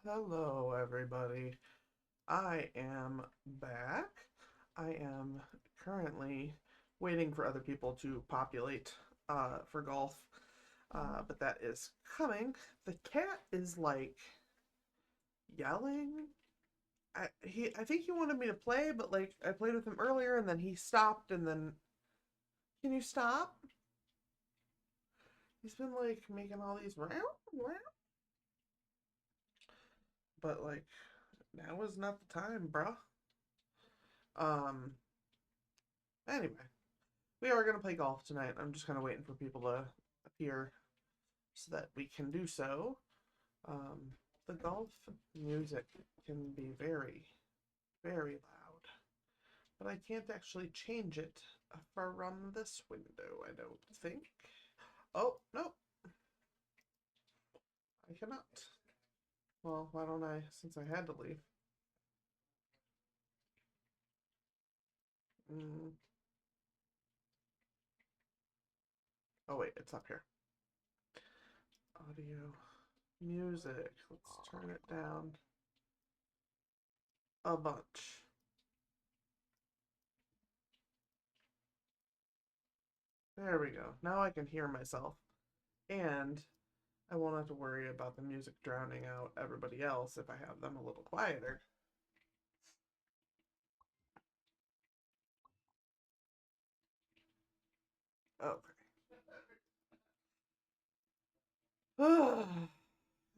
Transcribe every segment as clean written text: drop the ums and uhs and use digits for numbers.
Hello, everybody. I am back. I am currently waiting for other people to populate for golf, but that is coming. The cat is like yelling. I think he wanted me to play, but like I played with him earlier, and then he stopped, and then can you stop? He's been like making all these round, round, but like now is not the time, bruh. Um. Anyway. We are going to play golf tonight. I'm just kind of waiting for people to appear so that we can do so. Um, the golf music can be very, very loud, but I can't actually change it from this window, I don't think. Oh, no, I cannot. Well, why don't I, since I had to leave? Mm. Oh, wait, it's up here. Audio, music. Let's turn it down a bunch. There we go. Now I can hear myself. And I won't have to worry about the music drowning out everybody else if I have them a little quieter. Okay.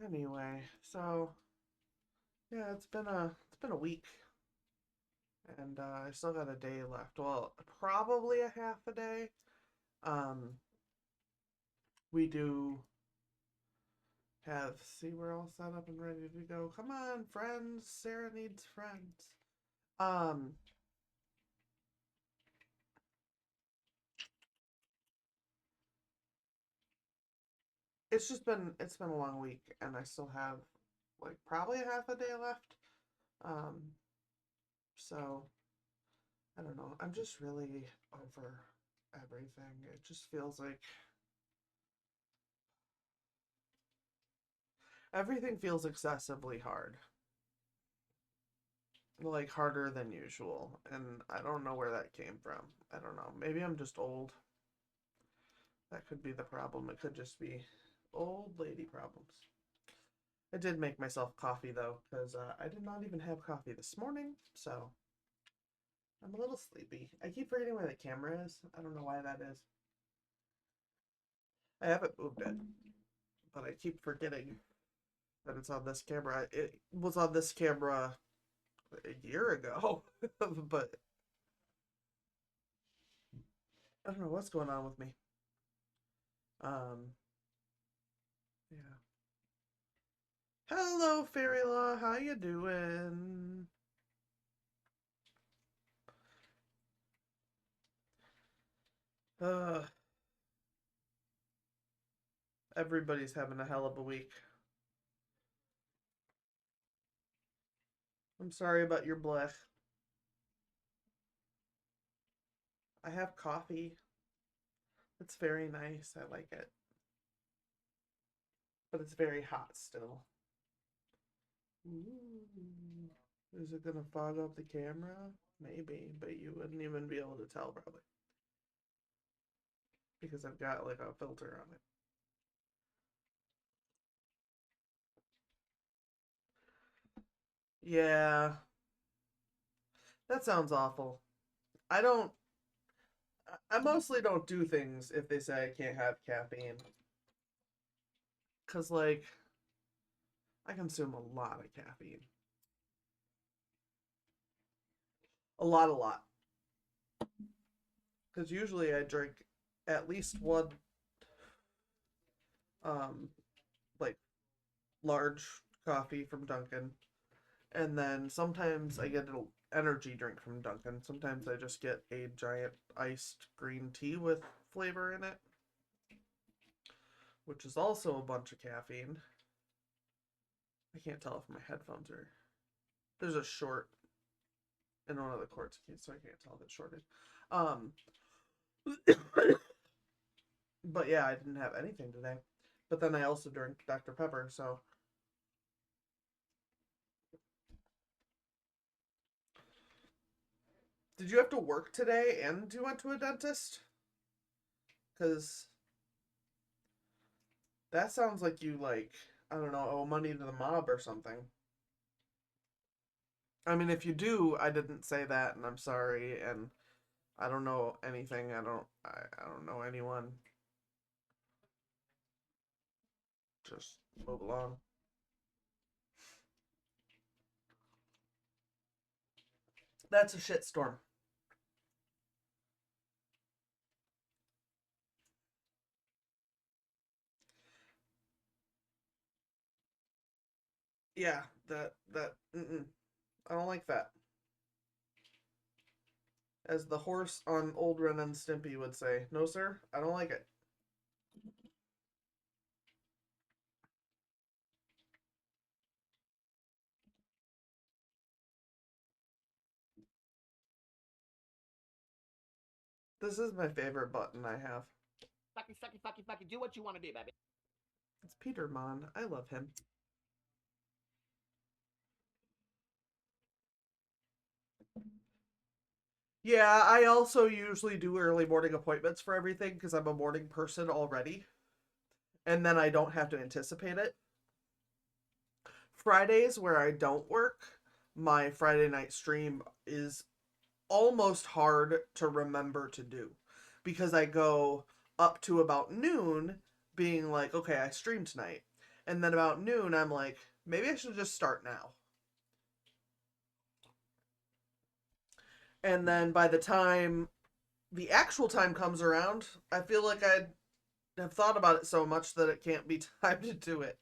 Anyway, so yeah, it's been a week, and I still got a day left. Well, probably a half a day. Um, we do have, see, we're all set up and ready to go. Come on, friends. Sarah needs friends. Um, it's been a long week, and I still have like probably a half a day left. Um, so I don't know. I'm just really over everything. It just feels like everything feels excessively hard. Like harder than usual. And I don't know where that came from. I don't know. Maybe I'm just old. That could be the problem. It could just be old lady problems. I did make myself coffee though, because I did not even have coffee this morning, so I'm a little sleepy. I keep forgetting where the camera is. I don't know why that is. I haven't moved it, but I keep forgetting that it's on this camera. It was on this camera a year ago, but I don't know what's going on with me. Um, yeah. Hello, Fairy Law. How you doing? Uh, everybody's having a hell of a week. I'm sorry about your blech. I have coffee. It's very nice. I like it, but it's very hot still. Ooh. Is it gonna fog up the camera? Maybe, but you wouldn't even be able to tell probably because I've got like a filter on it. Yeah, that sounds awful. I don't. I mostly don't do things if they say I can't have caffeine, cause like I consume a lot of caffeine, a lot. Cause usually I drink at least one um like large coffee from Dunkin', and then sometimes I get an energy drink from Dunkin'. Sometimes I just get a giant iced green tea with flavor in it, which is also a bunch of caffeine. I can't tell if my headphones are. There's a short in one of the cords, so I can't tell if it's shorted. Um, but yeah, I didn't have anything today. But then I also drank Dr. Pepper, so Did you have to work today and you went to a dentist? Because that sounds like you, like, I don't know, owe money to the mob or something. I mean, if you do, I didn't say that, and I'm sorry, and I don't know anything. I don't know anyone. Just move along. That's a shitstorm. Yeah, I don't like that. As the horse on Old Ren and Stimpy would say, no, sir, I don't like it. This is my favorite button I have. Fucky, do what you want to do, baby. It's Peter Mon. I love him. Yeah, I also usually do early morning appointments for everything because I'm a morning person already. And then I don't have to anticipate it. Fridays, where I don't work, my Friday night stream is almost hard to remember to do because I go up to about noon being like, okay, I streamed tonight. And then about noon, I'm like, maybe I should just start now. And then by the time the actual time comes around, I feel like I have thought about it so much that it can't be time to do it.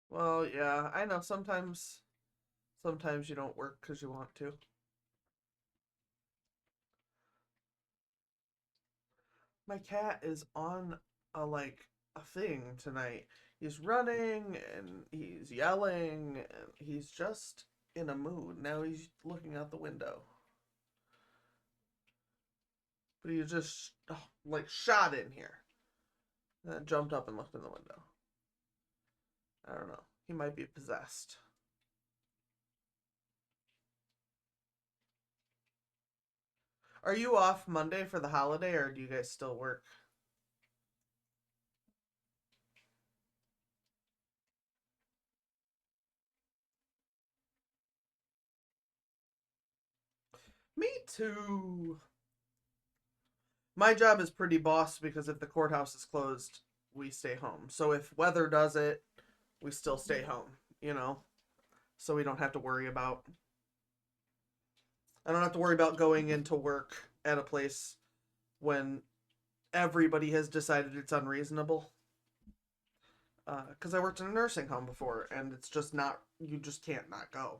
Well, yeah, I know sometimes you don't work because you want to. My cat is on a thing tonight. He's running and he's yelling and he's just in a mood. Now he's looking out the window. But he just shot in here. And then jumped up and looked in the window. I don't know. He might be possessed. Are you off Monday for the holiday or do you guys still work? Me too. My job is pretty boss because if the courthouse is closed, we stay home. So if weather does it, we still stay home, you know? So we don't have to worry about I don't have to worry about going into work at a place when everybody has decided it's unreasonable. Because I worked in a nursing home before, and it's just not, you just can't not go.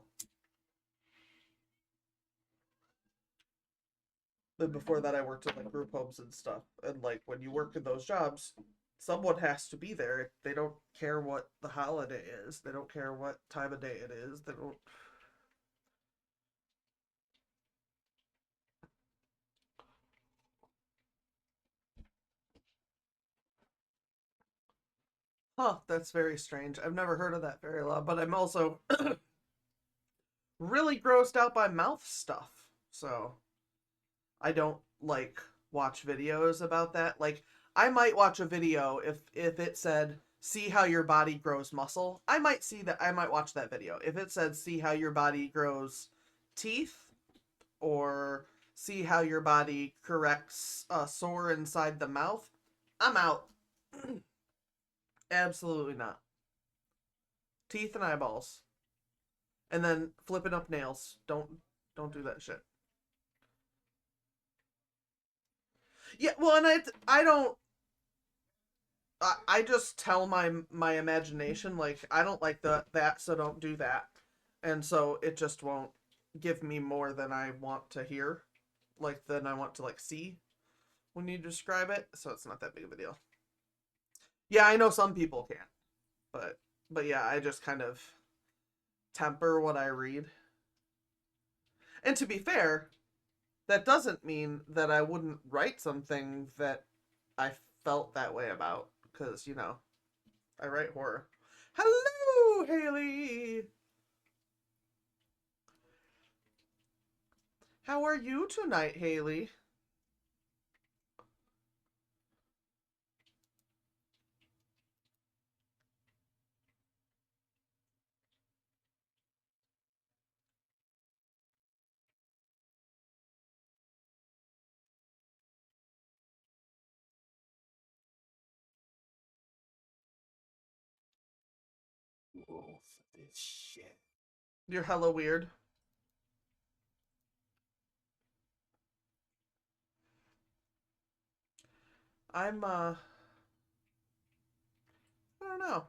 But before that, I worked at like group homes and stuff. And like when you work in those jobs, someone has to be there. They don't care what the holiday is. They don't care what time of day it is. They don't. Huh, that's very strange. I've never heard of that very law, but I'm also really grossed out by mouth stuff. So I don't like watch videos about that. Like I might watch a video if it said see how your body grows muscle. I might see that I might watch that video. If it said see how your body grows teeth or see how your body corrects a sore inside the mouth, I'm out. Absolutely not. Teeth and eyeballs. And then flipping up nails. Don't do that shit. Yeah, well, and I don't I just tell my imagination like I don't like that so don't do that. And so it just won't give me more than I want to hear, like than I want to like see when you describe it, so it's not that big of a deal. Yeah, I know some people can, but yeah, I just kind of temper what I read. And to be fair, that doesn't mean that I wouldn't write something that I felt that way about. Because, I write horror. Hello, Haley! How are you tonight, Haley? Oh, this shit. You're hella weird. I don't know.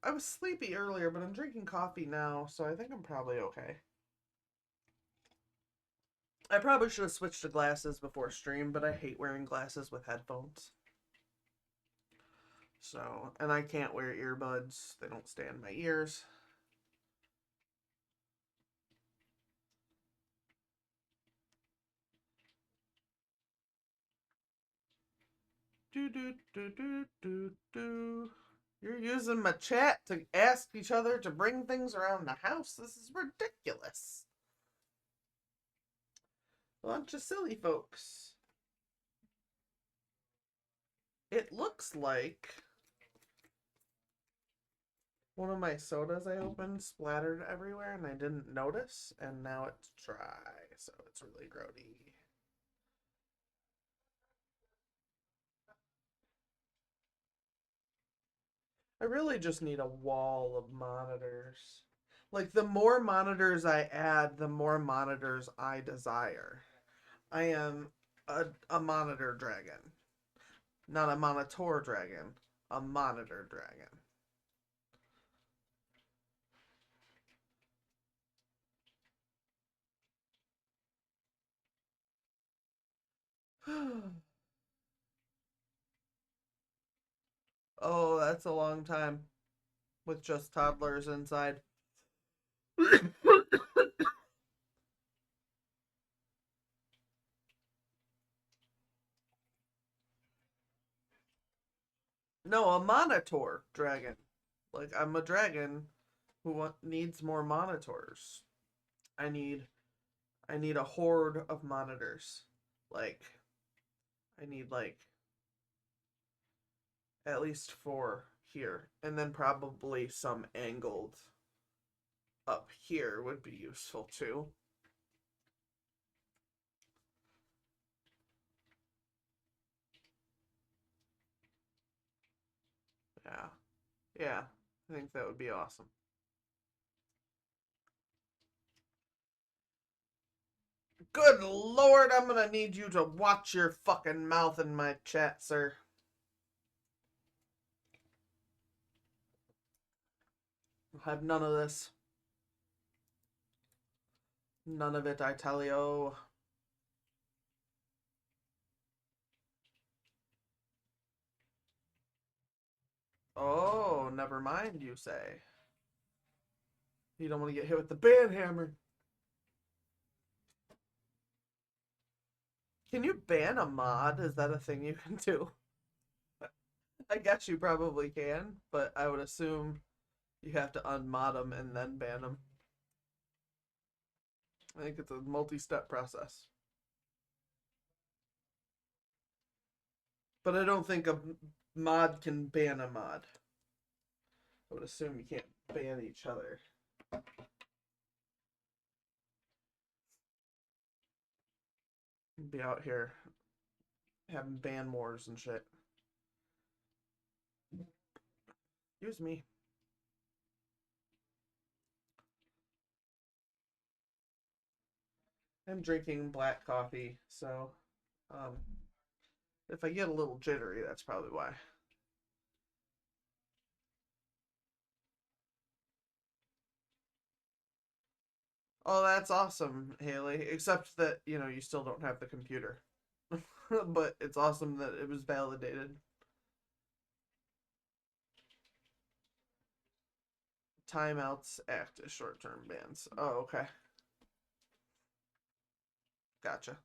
I was sleepy earlier, but I'm drinking coffee now, so I think I'm probably okay. I probably should have switched to glasses before stream, but I hate wearing glasses with headphones. So, and I can't wear earbuds. They don't stay in my ears. Do do do do do do. You're using my chat to ask each other to bring things around the house. This is ridiculous. Bunch of silly folks. It looks like one of my sodas I opened splattered everywhere and I didn't notice, and now it's dry, so it's really grody. I really just need a wall of monitors. Like, the more monitors I add, the more monitors I desire. I am a monitor dragon. Not a monitor dragon, a monitor dragon. Oh, that's a long time with just toddlers inside. No, a monitor dragon. Like, I'm a dragon who needs more monitors. I need I need a horde of monitors. Like, I need like at least 4 here, and then probably some angled up here would be useful too. Yeah. Yeah. I think that would be awesome. Good lord, I'm gonna need you to watch your fucking mouth in my chat, sir. I'll have none of this. None of it, I tell you. Oh, never mind, you say. You don't want to get hit with the ban hammer. Can you ban a mod? Is that a thing you can do? I guess you probably can, but I would assume you have to unmod them and then ban them. I think it's a multi-step process. But I don't think a mod can ban a mod. I would assume you can't ban each other. Be out here having ban wars and shit. Excuse me. I'm drinking black coffee, so um, if I get a little jittery, that's probably why. Oh, that's awesome, Haley. Except that, you still don't have the computer. But it's awesome that it was validated. Timeouts act as short-term bans. Oh, okay. Gotcha.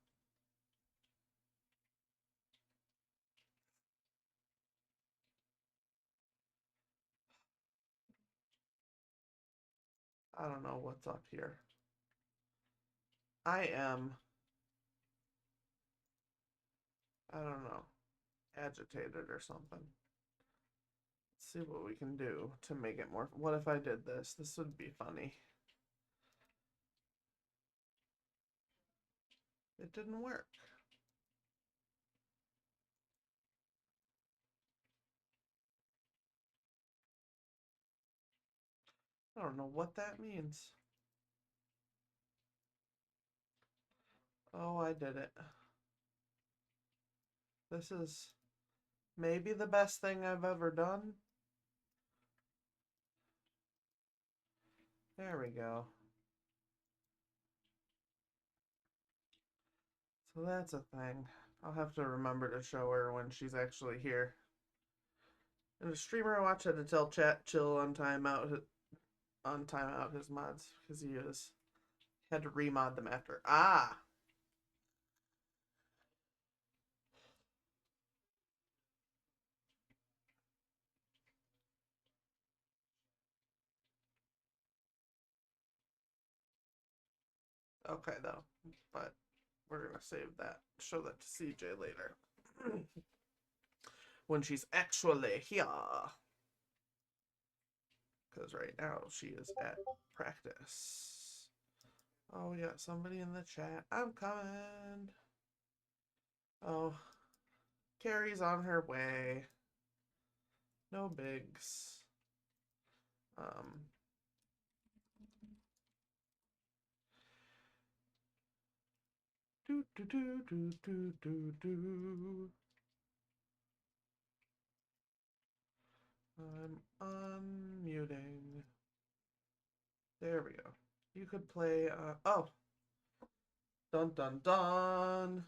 I don't know what's up here. I am, I don't know, agitated or something. Let's see what we can do to make it more. What if I did this? This would be funny. It didn't work. I don't know what that means. Oh, I did it. This is maybe the best thing I've ever done. There we go. So that's a thing. I'll have to remember to show her when she's actually here. And a streamer I watch had to tell chat chill on timeout his mods because he had to remod them after. Ah, okay though. But we're gonna save that. Show that to CJ later. When she's actually here. Because right now she is at practice. Oh, we got somebody in the chat. I'm coming. Oh, Carrie's on her way. No bigs. Um, do do do do do do do. I'm unmuting. There we go. You could play. Oh, dun dun dun.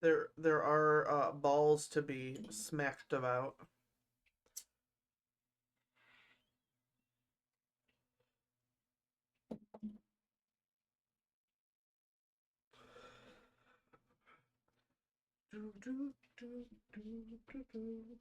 There are balls to be smacked about. Do do do do do do.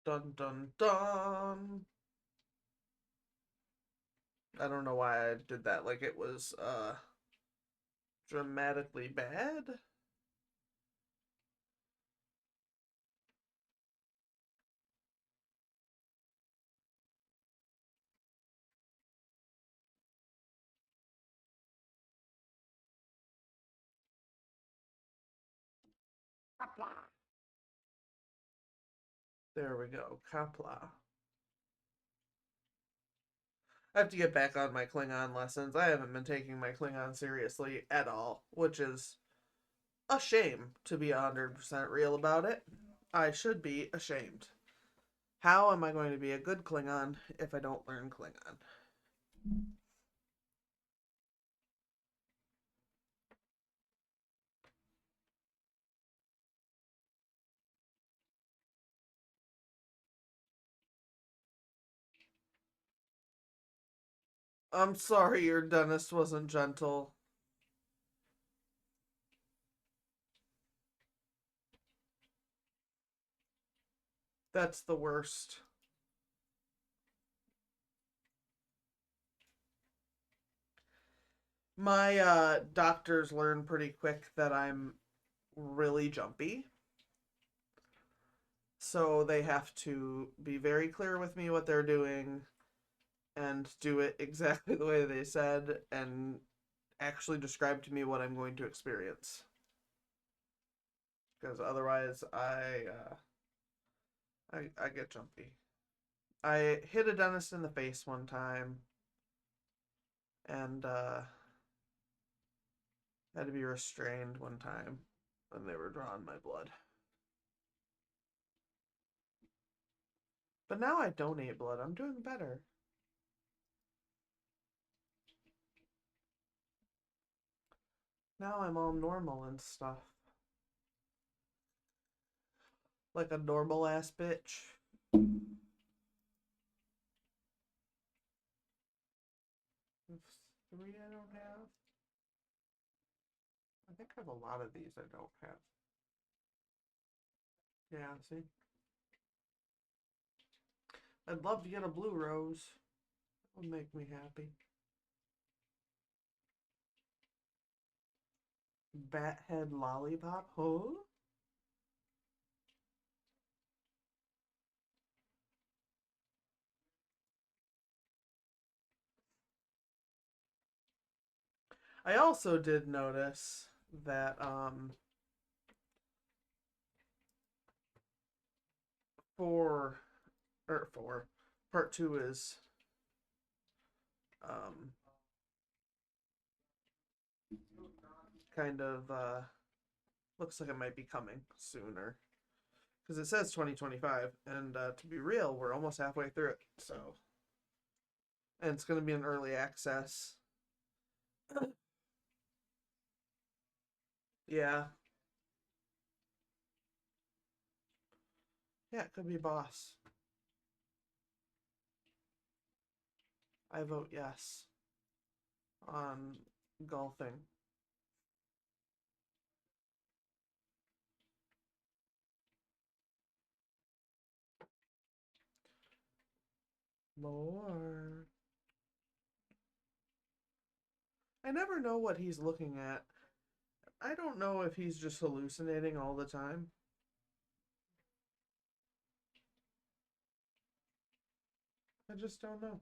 Dun dun dun. I don't know why I did that like it was dramatically bad. There we go. Kapla. I have to get back on my Klingon lessons. I haven't been taking my Klingon seriously at all, which is a shame, to be 100% real about it. I should be ashamed. How am I going to be a good Klingon if I don't learn Klingon? I'm sorry your dentist wasn't gentle. That's the worst. My doctors learn pretty quick that I'm really jumpy. So they have to be very clear with me what they're doing and do it exactly the way they said and actually describe to me what I'm going to experience. Because otherwise I get jumpy. I hit a dentist in the face one time and had to be restrained one time when they were drawing my blood. But now I donate blood. I'm doing better. Now I'm all normal and stuff. Like a normal ass bitch. There's 3 I don't have. I think I have a lot of these I don't have. Yeah, see? I'd love to get a blue rose. That would make me happy. Bathead lollipop? Huh? I also did notice that for part 2 is um kind of looks like it might be coming sooner because it says 2025, and to be real, we're almost halfway through it. So, and it's going to be an early access. Yeah, yeah, it could be boss. I vote yes on golfing. More. I never know what he's looking at. I don't know if he's just hallucinating all the time. I just don't know.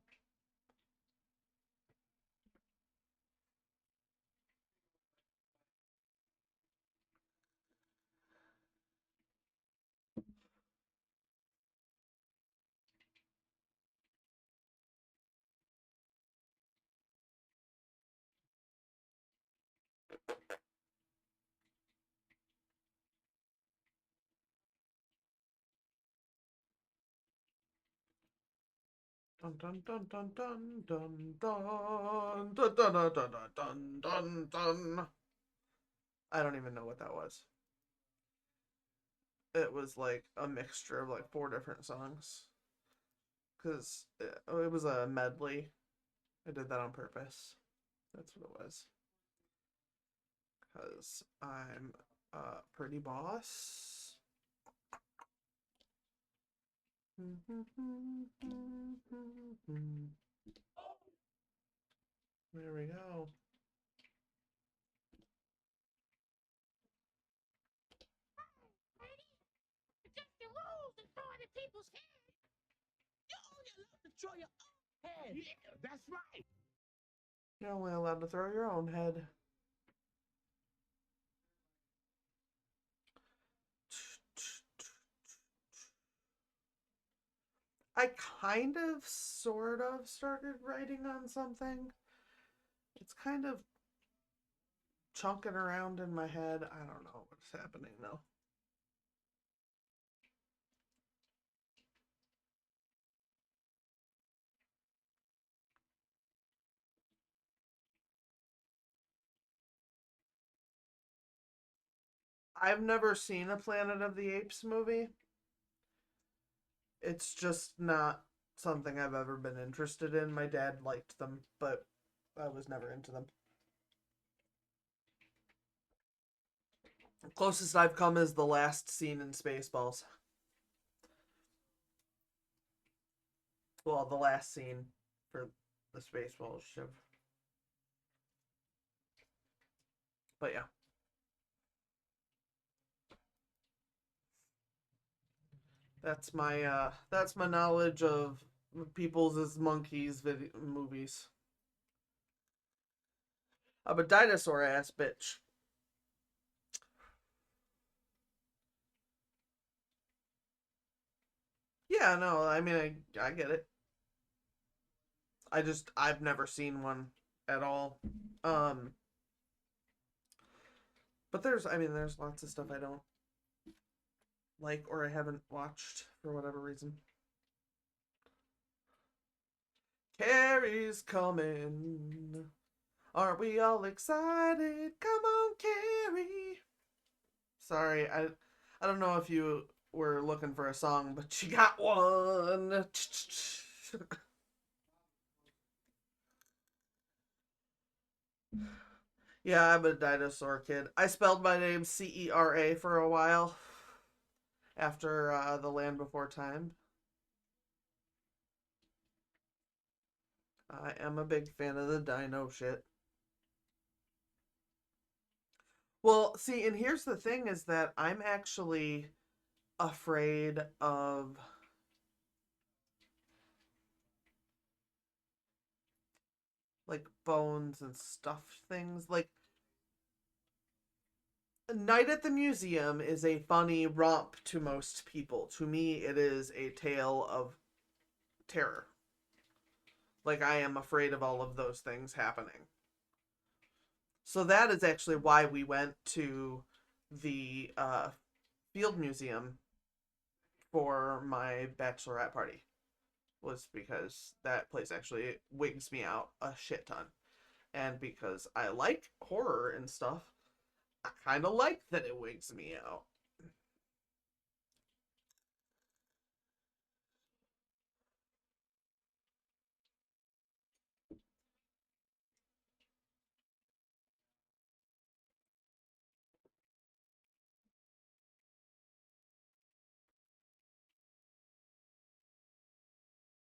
Dun dun dun dun dun dun dun dun dun dun dun dun dun dun. I don't even know what that was. It was like a mixture of like 4 different songs. Because it was a medley. I did that on purpose. That's what it was. Because I'm a pretty boss. There we go. People's head. You only allowed to throw your own head. Yeah, that's right. You're only allowed to throw your own head. I kind of, sort of started writing on something. It's kind of chunking around in my head. I don't know what's happening though. I've never seen a Planet of the Apes movie. It's just not something I've ever been interested in. My dad liked them, but I was never into them. The closest I've come is the last scene in Spaceballs. Well, the last scene for the Spaceballs ship. But yeah. That's my knowledge of people's as monkeys movies. I'm a dinosaur ass bitch. Yeah, Yeah, no, I mean, I get it. I've never seen one at all. Um, but there's lots of stuff I don't like or I haven't watched for whatever reason. Carrie's coming. Aren't we all excited? Come on, Carrie. Sorry, I don't know if you were looking for a song, but she got one. Yeah, I'm a dinosaur kid. I spelled my name Cera for a while after The Land Before Time. I am a big fan of the dino shit. Well, see, and here's the thing is that I'm actually afraid of like bones and stuffed things. Like Night at the Museum is a funny romp to most people. To me, it is a tale of terror. Like I am afraid of all of those things happening. So that is actually why we went to the field museum for my bachelorette party. Was because that place actually wigs me out a shit ton. And because I like horror and stuff, I kind of like that it wigs me out.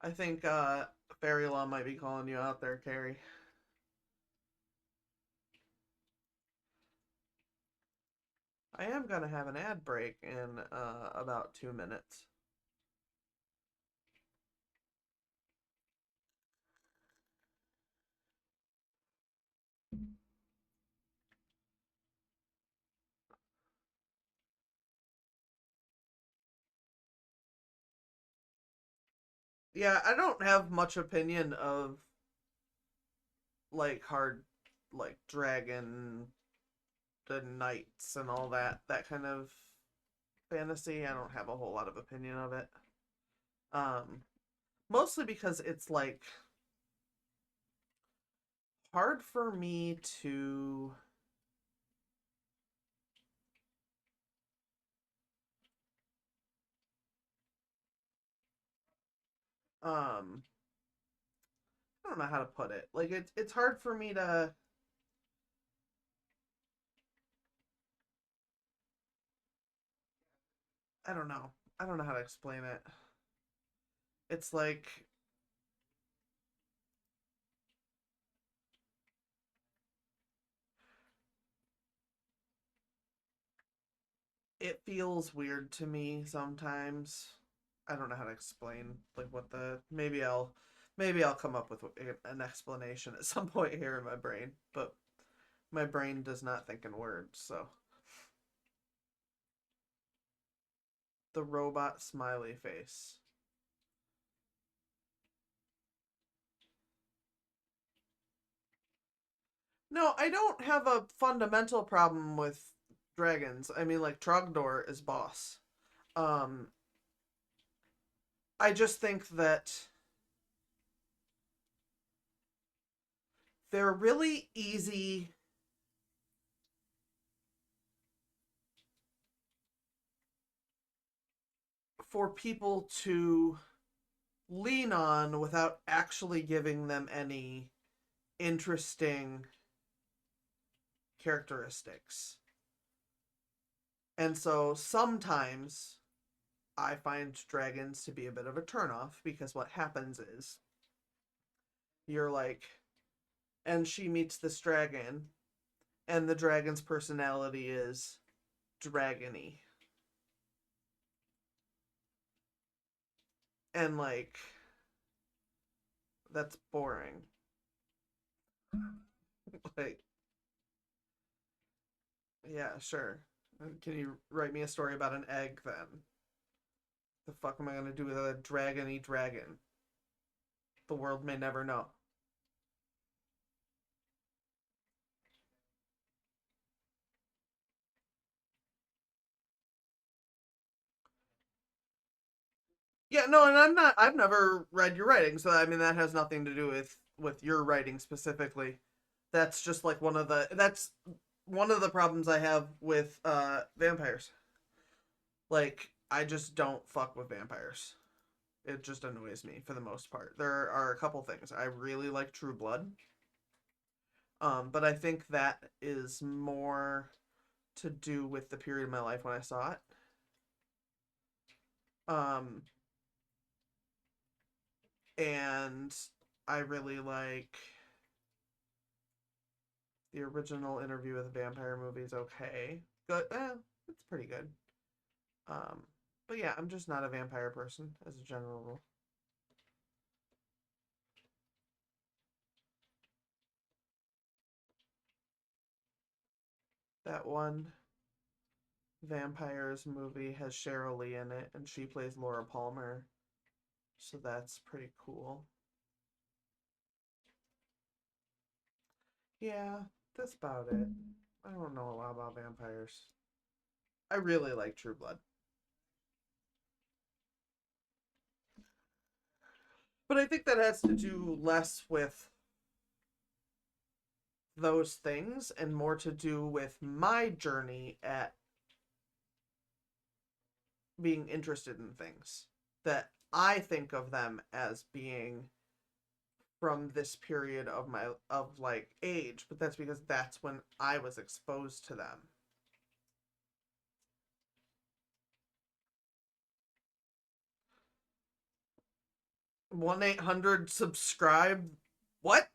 I think Fairy Law might be calling you out there, Carrie. I am gonna have an ad break in about 2 minutes. Yeah, I don't have much opinion of like hard, like dragon, the knights and all that kind of fantasy. I don't have a whole lot of opinion of it. Um, Mostly because it's like hard for me to um I don't know how to put it. Like it's hard for me to I don't know. I don't know how to explain it. It's like it feels weird to me sometimes. I don't know how to explain like what the maybe I'll come up with an explanation at some point here in my brain, but my brain does not think in words, so the robot smiley face. No, I don't have a fundamental problem with dragons. I mean, like Trogdor is boss. Um, I just think that they're really easy for people to lean on without actually giving them any interesting characteristics. And so sometimes I find dragons to be a bit of a turnoff because what happens is you're like, and she meets this dragon, and the dragon's personality is dragony. And like, that's boring. Like, yeah, sure. Can you write me a story about an egg then? The fuck am I gonna do with a dragon-y dragon? The world may never know. Yeah, no, and I've never read your writing, so I mean that has nothing to do with your writing specifically. That's just like that's one of the problems I have with vampires. Like I just don't fuck with vampires. It just annoys me for the most part. There are a couple things. I really like True Blood. But I think that is more to do with the period of my life when I saw it. Um, and I really like the original Interview with a Vampire movie is okay. Good, it's pretty good. Um, but yeah, I'm just not a vampire person as a general rule. That one vampires movie has Cheryl Lee in it, and she plays Laura Palmer, so that's pretty cool. Yeah, that's about it. I don't know a lot about vampires. I really like True Blood. But I think that has to do less with those things and more to do with my journey at being interested in things that I think of them as being from this period of my of like age, but that's because that's when I was exposed to them. 1-800 subscribe. What?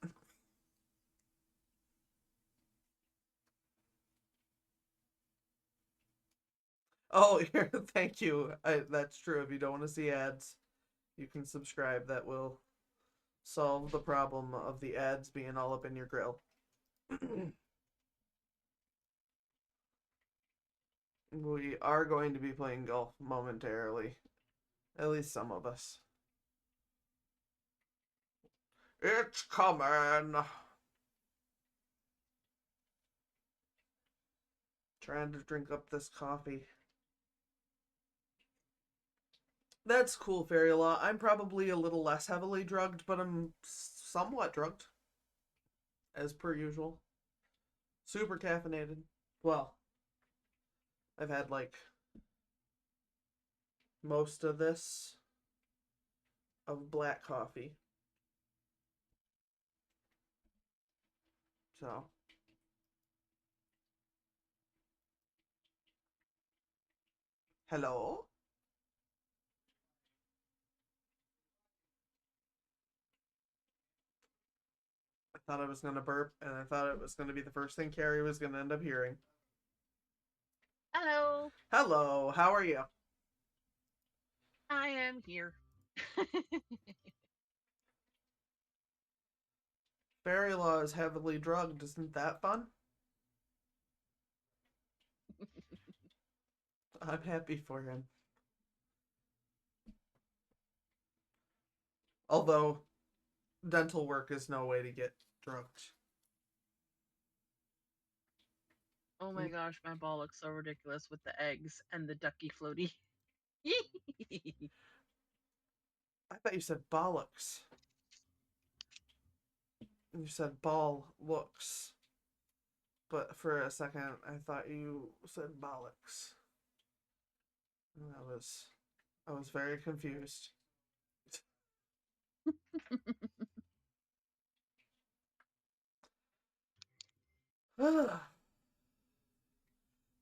Oh, here, thank you. That's true. If you don't want to see ads, you can subscribe. That will solve the problem of the ads being all up in your grill. We are going to be playing golf momentarily. At least some of us. It's coming. Trying to drink up this coffee. That's cool, Fairy Law. I'm probably a little less heavily drugged, but I'm somewhat drugged, as per usual. Super caffeinated. Well, I've had like most of this of black coffee. So, hello? I thought I was going to burp, and I thought it was going to be the first thing Carrie was going to end up hearing. Hello, Hello, how are you? I am here. Fairy Law is heavily drugged. Isn't that fun? I'm happy for him. Although, dental work is no way to get drugged. Oh my gosh, my ball looks so ridiculous with the eggs and the ducky floaty. I thought you said bollocks. You said ball looks. But for a second, I thought you said bollocks. And I was very confused.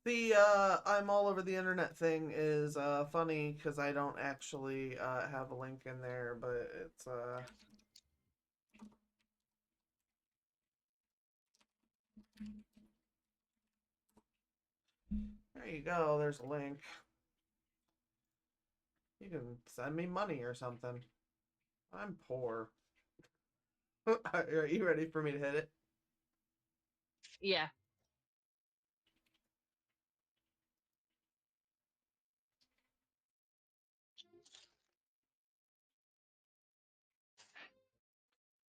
The I'm all over the internet thing is funny because I don't actually have a link in there, but it's there you go. There's a link. You can send me money or something. I'm poor. Are you ready for me to hit it? Yeah.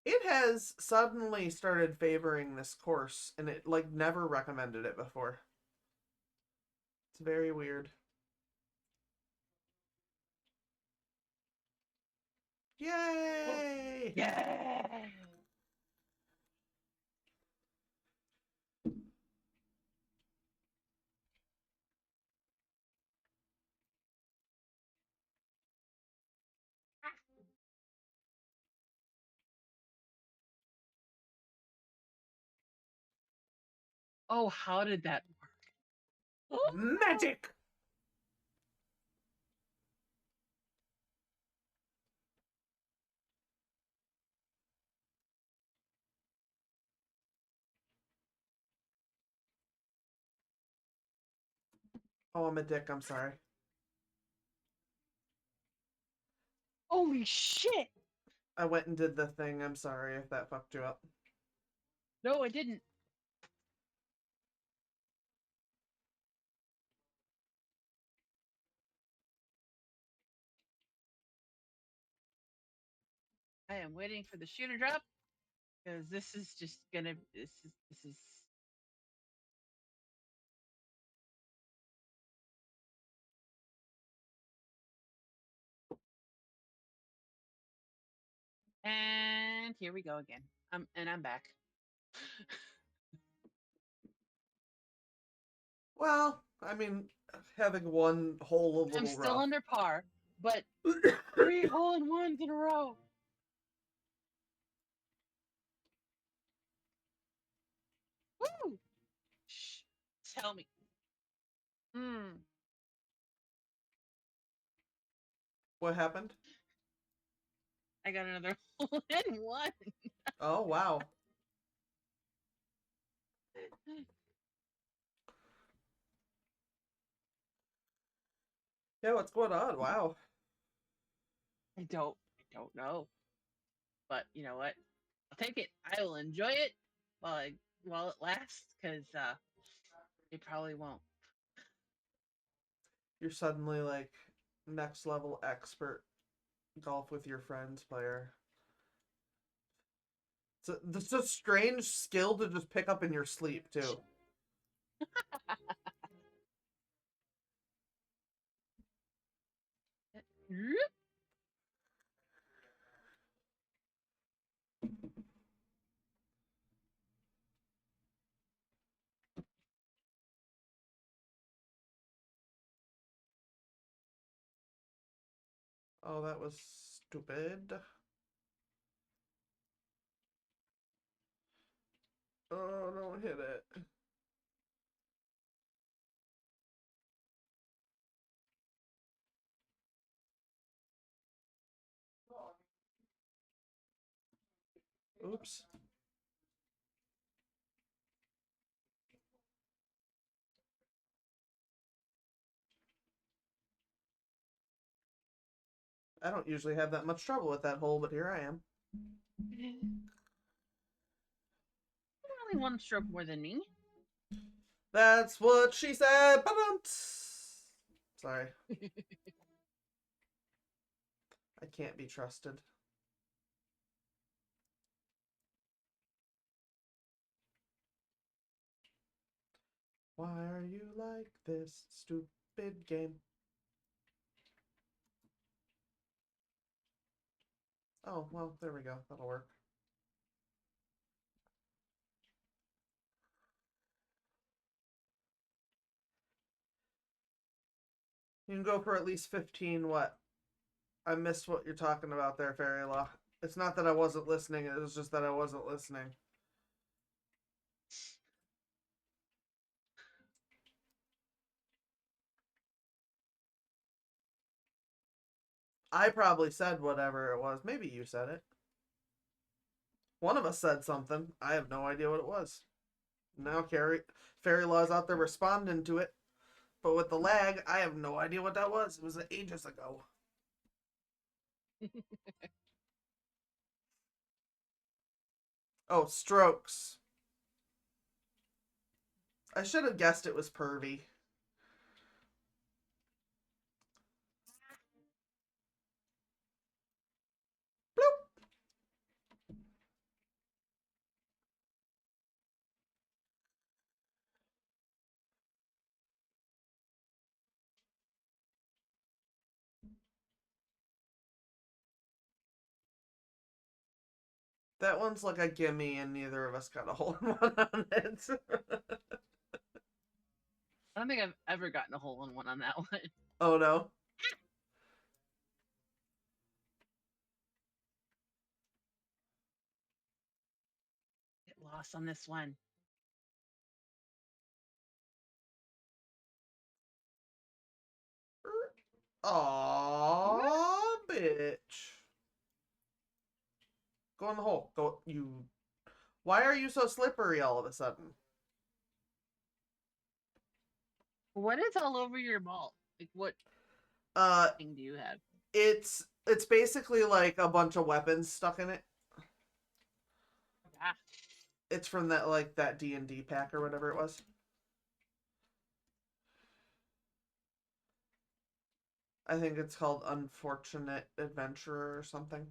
It has suddenly started favoring this course, and it like never recommended it before. It's very weird. Yay! Yeah. Oh, how did that work? Magic! Oh, I'm a dick, I'm sorry. Holy shit! I went and did the thing, I'm sorry if that fucked you up. No, I didn't. I am waiting for the shooter drop because this is just gonna. This is. And here we go again. I'm back. Well, I mean, having one hole a I'm little still rough. under par, but 3 hole-in-ones in a row. Woo! Shh. Tell me. Hmm. What happened? I got another hole-in-one. Oh, wow. Yeah, what's going on? Wow. I don't know. But you know what? I'll take it. I will enjoy it while it lasts, because it probably won't. You're suddenly like next level expert golf with your friends player. It's a strange skill to just pick up in your sleep, too. Oh, that was stupid. Oh, don't hit it. Oops. I don't usually have that much trouble with that hole, but here I am. Only one stroke more than me. That's what she said. Sorry. I can't be trusted. Why are you like this, stupid game? Oh, well, there we go. That'll work. You can go for at least 15 what? I missed what you're talking about there, Fairy Law. It's not that I wasn't listening, it was just that I wasn't listening. I probably said whatever it was. Maybe you said it. One of us said something. I have no idea what it was. Now Fairy Law's out there responding to it. But with the lag, I have no idea what that was. It was ages ago. Oh, strokes. I should have guessed it was pervy. Bloop. That one's like a gimme, and neither of us got a hole in one on it. I don't think I've ever gotten a hole in one on that one. Oh no. Get lost on this one. Aww, bitch. Go in the hole. Go, you. Why are you so slippery all of a sudden? What is all over your ball? Like, what Uh, thing do you have? it's basically like a bunch of weapons stuck in it. Ah, It's from that D&D pack or whatever it was. I think it's called Unfortunate Adventurer or something.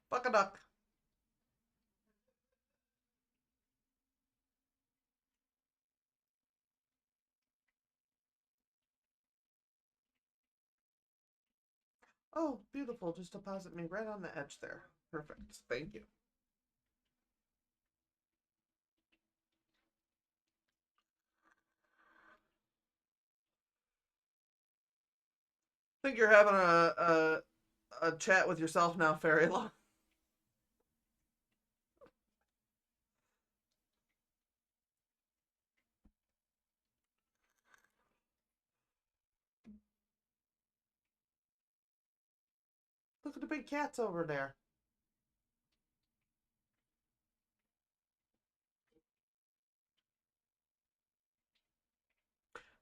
Fuck a duck. Oh, beautiful. Just deposit me right on the edge there. Perfect. Thank you. I think you're having a chat with yourself now, Fairy Law. Look at the big cats over there.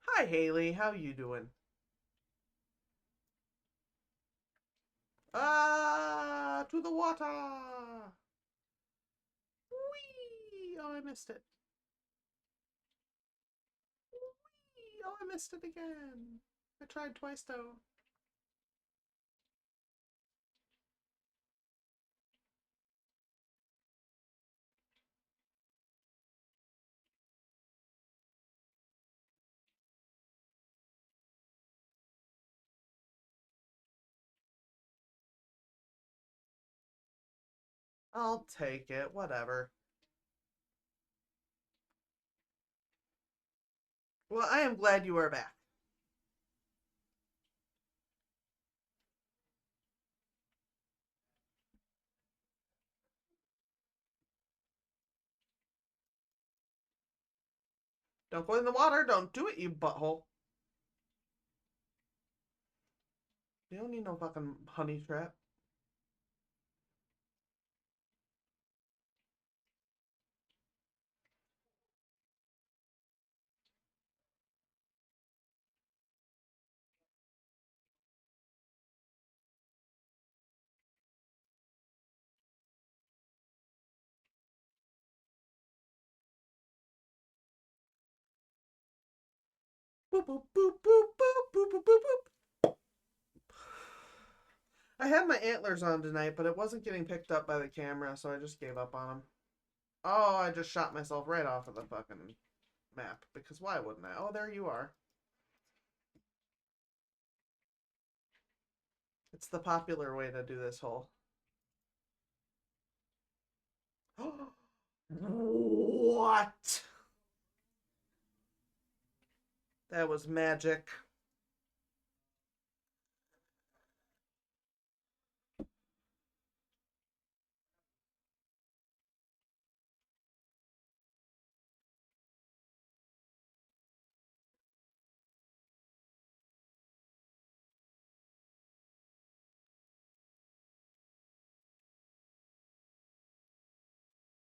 Hi, Haley. How you doing? Ah, to the water. Whee! Oh, I missed it. Whee! Oh, I missed it again. I tried twice, though. I'll take it. Whatever. Well, I am glad you are back. Don't go in the water. Don't do it, you butthole. You don't need no fucking honey trap. Boop, boop, boop, boop, boop, boop, boop, boop, boop. I had my antlers on tonight, but it wasn't getting picked up by the camera, so I just gave up on them. Oh, I just shot myself right off of the fucking map, because why wouldn't I? Oh, there you are. It's the popular way to do this hole. What? That was magic.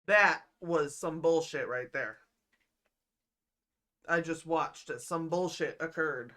That was some bullshit right there. I just watched as some bullshit occurred.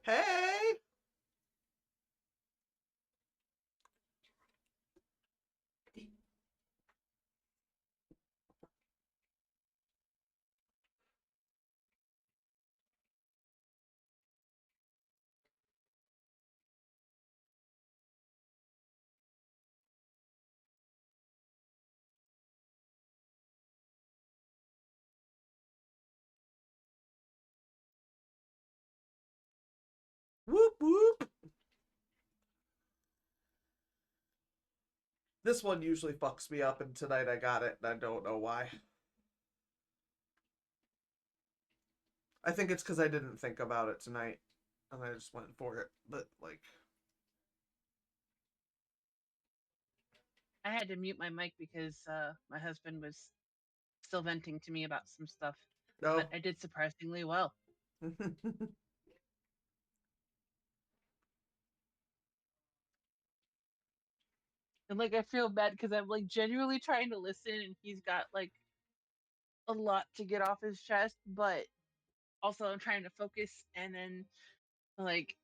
Hey! Whoop whoop! This one usually fucks me up, and tonight I got it, and I don't know why. I think it's because I didn't think about it tonight, and I just went for it. But, like... I had to mute my mic because my husband was still venting to me about some stuff, but No. I did surprisingly well. And like I feel bad because I'm like genuinely trying to listen, and he's got like a lot to get off his chest, but also I'm trying to focus, and then like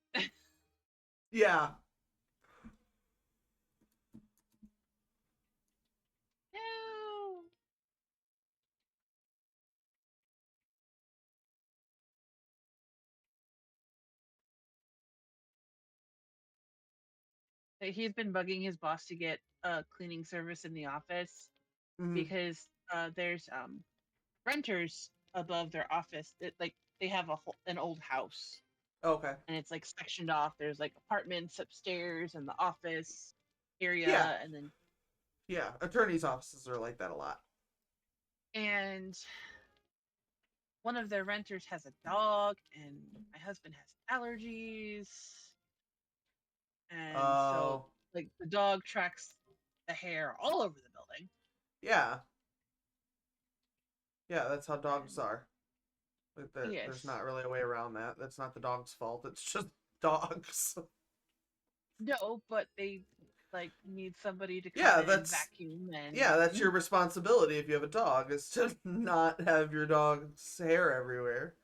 Yeah. no. He's been bugging his boss to get a cleaning service in the office Mm, because there's renters above their office that like they have an old house, okay. and it's like sectioned off. There's like apartments upstairs and the office Yeah. area, and then Yeah. Attorneys' offices are like that a lot. and one of their renters has a dog, and my husband has allergies, and so Oh. like the dog tracks the hair all over the building. Yeah. Yeah, that's how dogs And are. Like there's yes, not really a way around that. That's not the dog's fault. It's just dogs. no, but they like need somebody to come Yeah, in and vacuum and that's your responsibility if you have a dog, is to not have your dog's hair everywhere.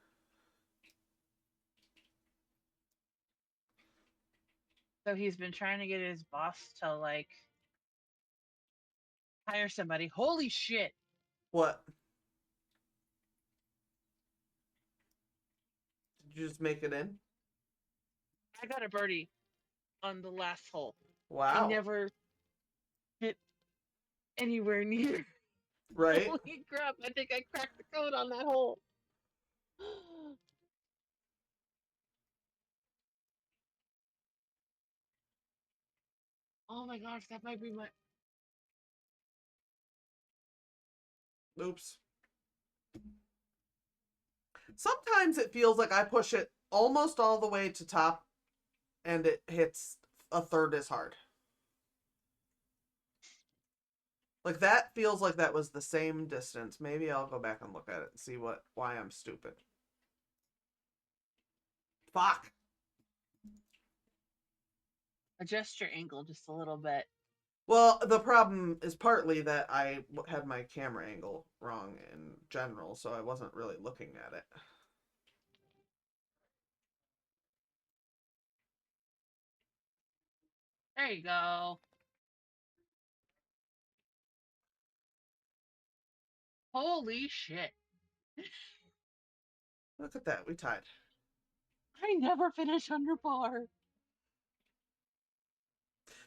so he's been trying to get his boss to like hire somebody. Holy shit. What? Did you just make it in? I got a birdie on the last hole. I Wow. never hit anywhere near. Right? Holy crap, I think I cracked the code on that hole. Oh my gosh, that might be my. Oops. Sometimes it feels like I push it almost all the way to top and it hits a third as hard. Like that feels like that was the same distance. Maybe I'll go back and look at it and see why I'm stupid. Fuck. Adjust your angle just a little bit. Well, the problem is partly that I had my camera angle wrong in general, so I wasn't really looking at it. There you go. Holy shit. Look at that, we tied. I never finish under par.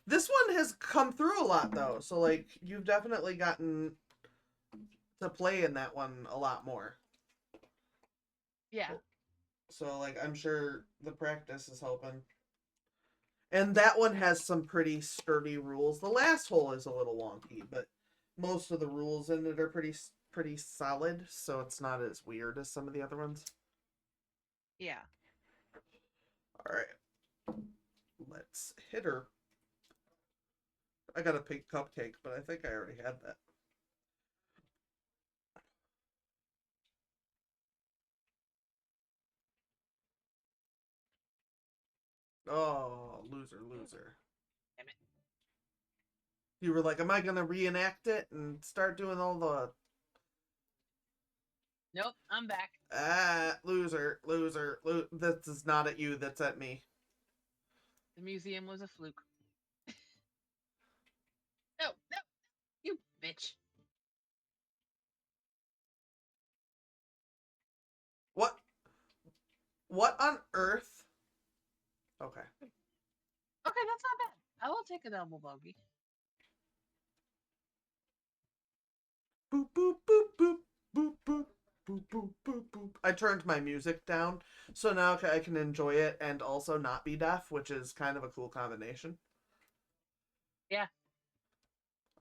This one has come through a lot though, so like you've definitely gotten to play in that one a lot more. Yeah. So like I'm sure the practice is helping. And that one has some pretty sturdy rules. The last hole is a little wonky, but most of the rules in it are pretty solid, so it's not as weird as some of the other ones. Yeah. All right. Let's hit her. I got a pink cupcake, but I think I already had that. Oh, loser, loser. Damn it. You were like, am I going to reenact it and start doing all the... Nope, I'm back. Ah, loser, loser, this is not at you, that's at me. The museum was a fluke. No, no, you bitch. What? What on earth? Okay. Okay, that's not bad. I will take a double bogey. Boop, boop, boop, boop, boop, boop. Boop, boop, boop, boop. I turned my music down, so now I can enjoy it and also not be deaf, which is kind of a cool combination. Yeah.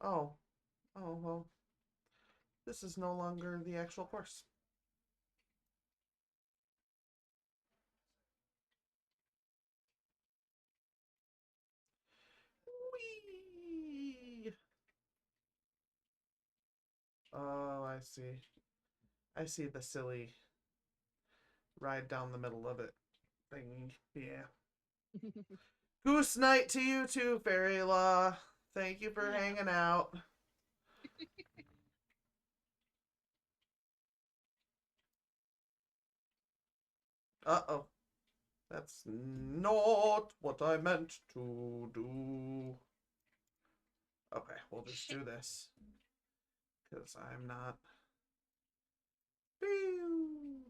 Oh. Oh, well. This is no longer the actual course. Whee! Oh, I see. I see the silly ride down the middle of it thing. Yeah. Goose night to you too, Fairy Law. Thank you for hanging out. Uh-oh. That's not what I meant to do. Okay, we'll just do this. Because I'm not... Pew!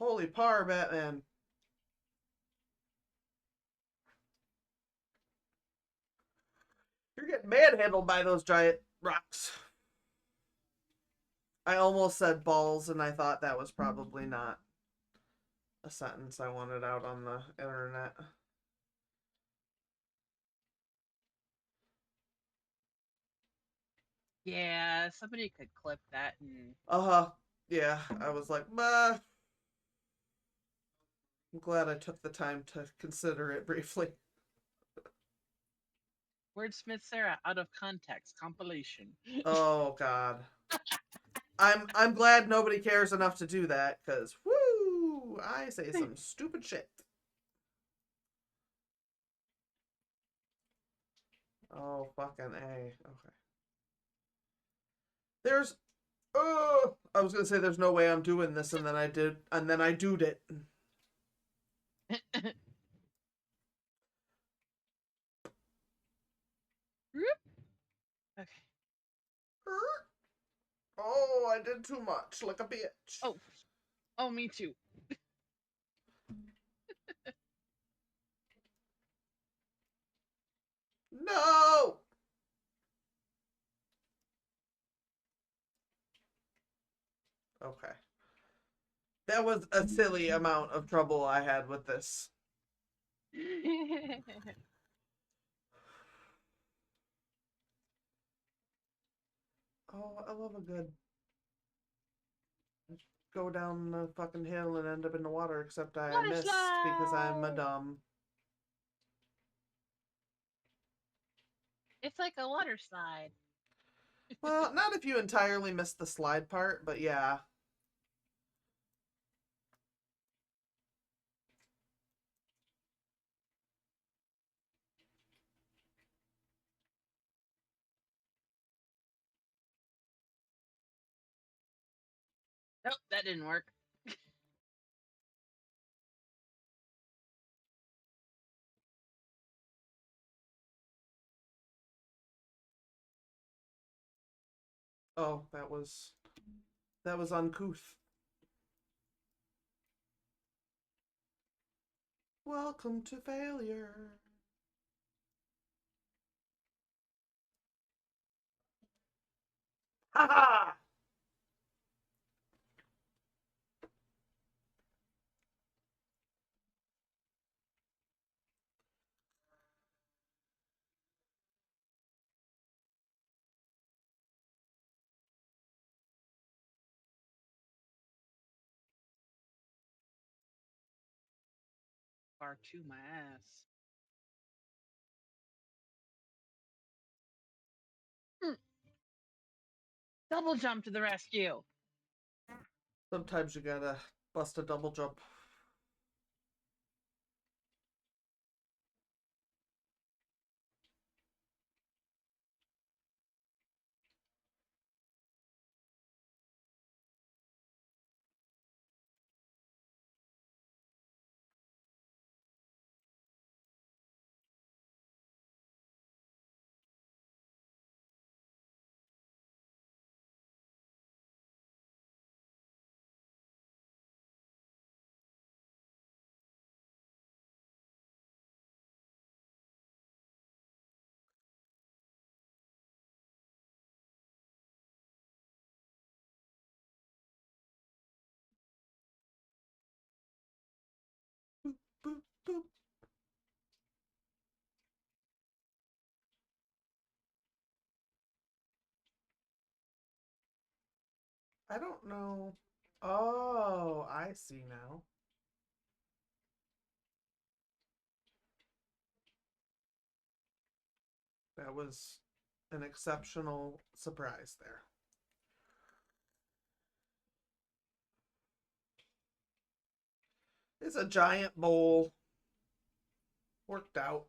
Holy par, Batman. You're getting manhandled by those giant rocks. I almost said balls, and I thought that was probably not a sentence I wanted out on the internet. Yeah, somebody could clip that and Uh-huh. Yeah, I was like, bah. I'm glad I took the time to consider it briefly. Wordsmith Sarah out of context compilation. Oh, God. I'm glad nobody cares enough to do that, because, whoo, I say some stupid shit. Oh, fucking A. Okay. There's... Oh, I was gonna say there's no way I'm doing this, and then I did, and then I doed it. Okay. Oh, I did too much, like a bitch. Oh. Oh, me too. No! Okay. That was a silly amount of trouble I had with this. Oh, I love a good go down the fucking hill and end up in the water, except I Water missed because I'm a slide. dumb. It's like a water slide. Well, not if you entirely missed the slide part, but yeah. Nope, that didn't work. Oh, that was uncouth. Welcome to failure. Ha ha! Far to my ass. Hmm. Double jump to the rescue. Sometimes you gotta bust a double jump. I don't know. Oh, I see now. That was an exceptional surprise there. It's a giant bowl. Worked out.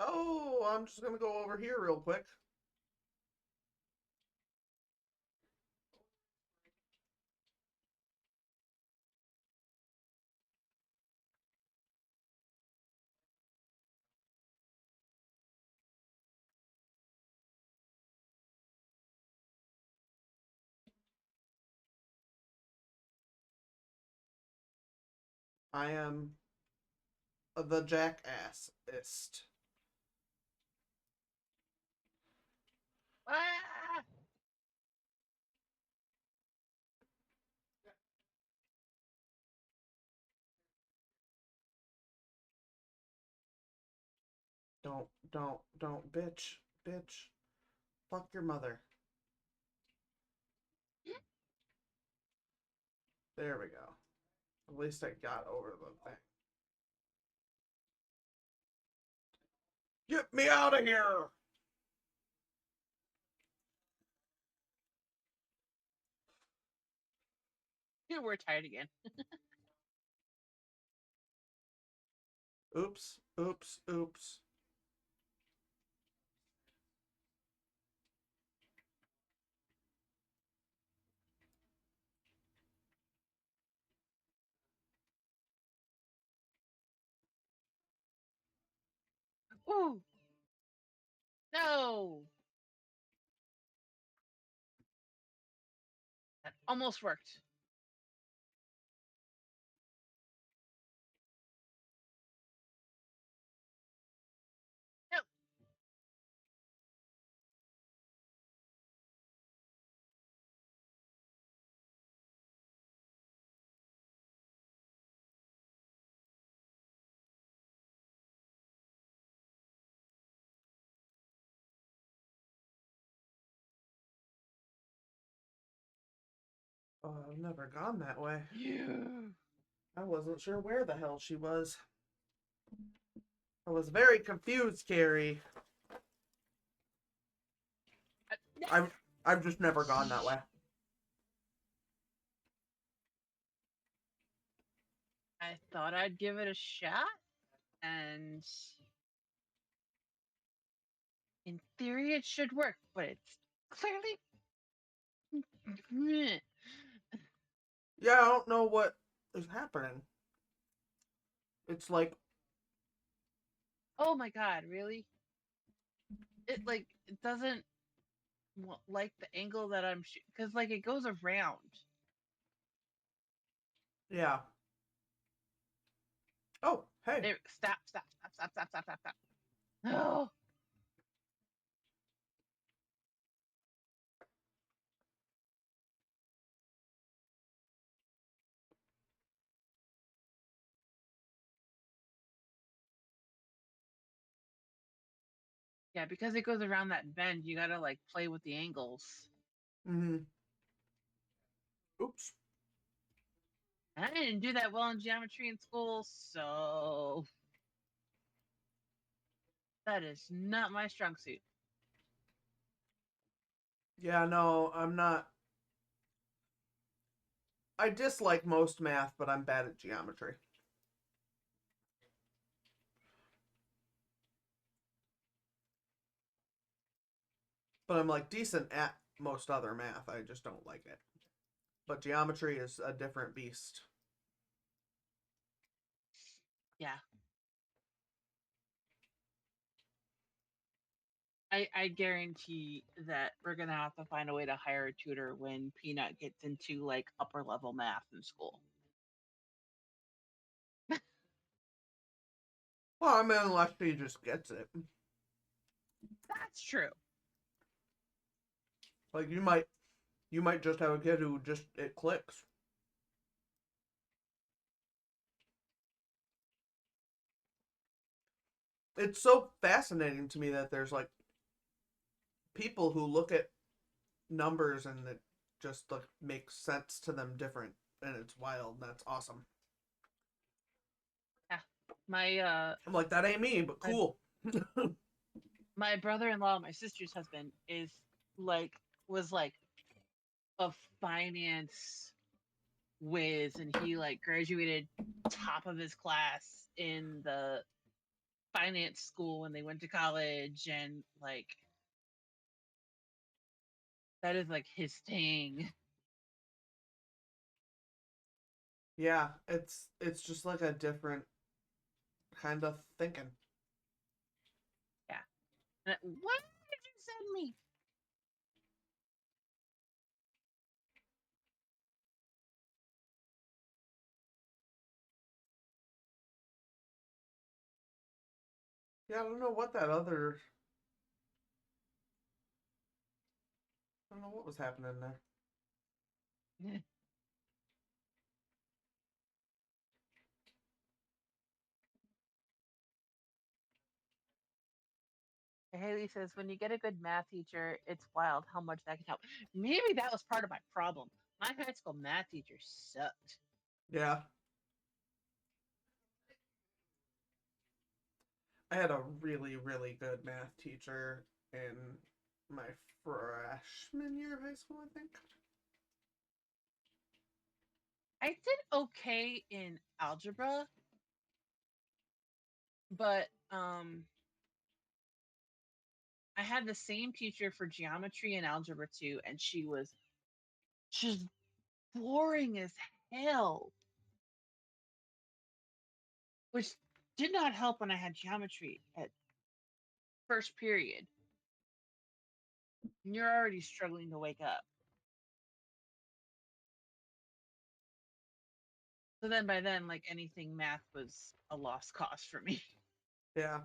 Oh, I'm just gonna go over here real quick. I am the jackassist. Ah! Don't, bitch, bitch. Fuck your mother. There we go. At least I got over the thing. Get me out of here! Yeah, we're tired again. Oops, oops, oops. Ooh, no. That almost worked. No. Oh, I've never gone that way. Yeah. I wasn't sure where the hell she was. I was very confused, Carrie. I've I've just never gone that way. I thought I'd give it a shot, and in theory it should work, but it's clearly. Yeah, I don't know what is happening. It's like, Oh my god, really? It doesn't like the angle that I'm because like it goes around. yeah. Oh, hey. There, stop. No. Yeah, because it goes around that bend, you gotta like play with the angles. Mm-hmm. Oops. And I didn't do that well in geometry in school, so that is not my strong suit. Yeah, no, I'm not. I dislike most math, but I'm bad at geometry. But I'm like decent at most other math. I just don't like it. But geometry is a different beast. Yeah. I guarantee that we're gonna have to find a way to hire a tutor when Peanut gets into like upper level math in school. Well, I mean, unless she just gets it. That's true. Like you might just have a kid who just it clicks. It's so fascinating to me that there's like people who look at numbers and it just like makes sense to them different, and it's wild. And that's awesome. Yeah. My I'm like, that ain't me, but my, cool. my brother-in-law, my sister's husband, is like was like a finance whiz, and he like graduated top of his class in the finance school when they went to college, and like that is like his thing. Yeah, it's just like a different kind of thinking. Yeah. What did you send me? Yeah, I don't know what that other. I don't know what was happening there. Haley says, when you get a good math teacher, it's wild how much that can help. Maybe that was part of my problem. My high school math teacher sucked. Yeah, I had a really really good math teacher in my freshman year of high school, I think. I did okay in algebra, but I had the same teacher for geometry and algebra too, and she was just boring as hell, which did not help when I had geometry at first period. And you're already struggling to wake up. So then by then, like anything math was a lost cause for me. Yeah,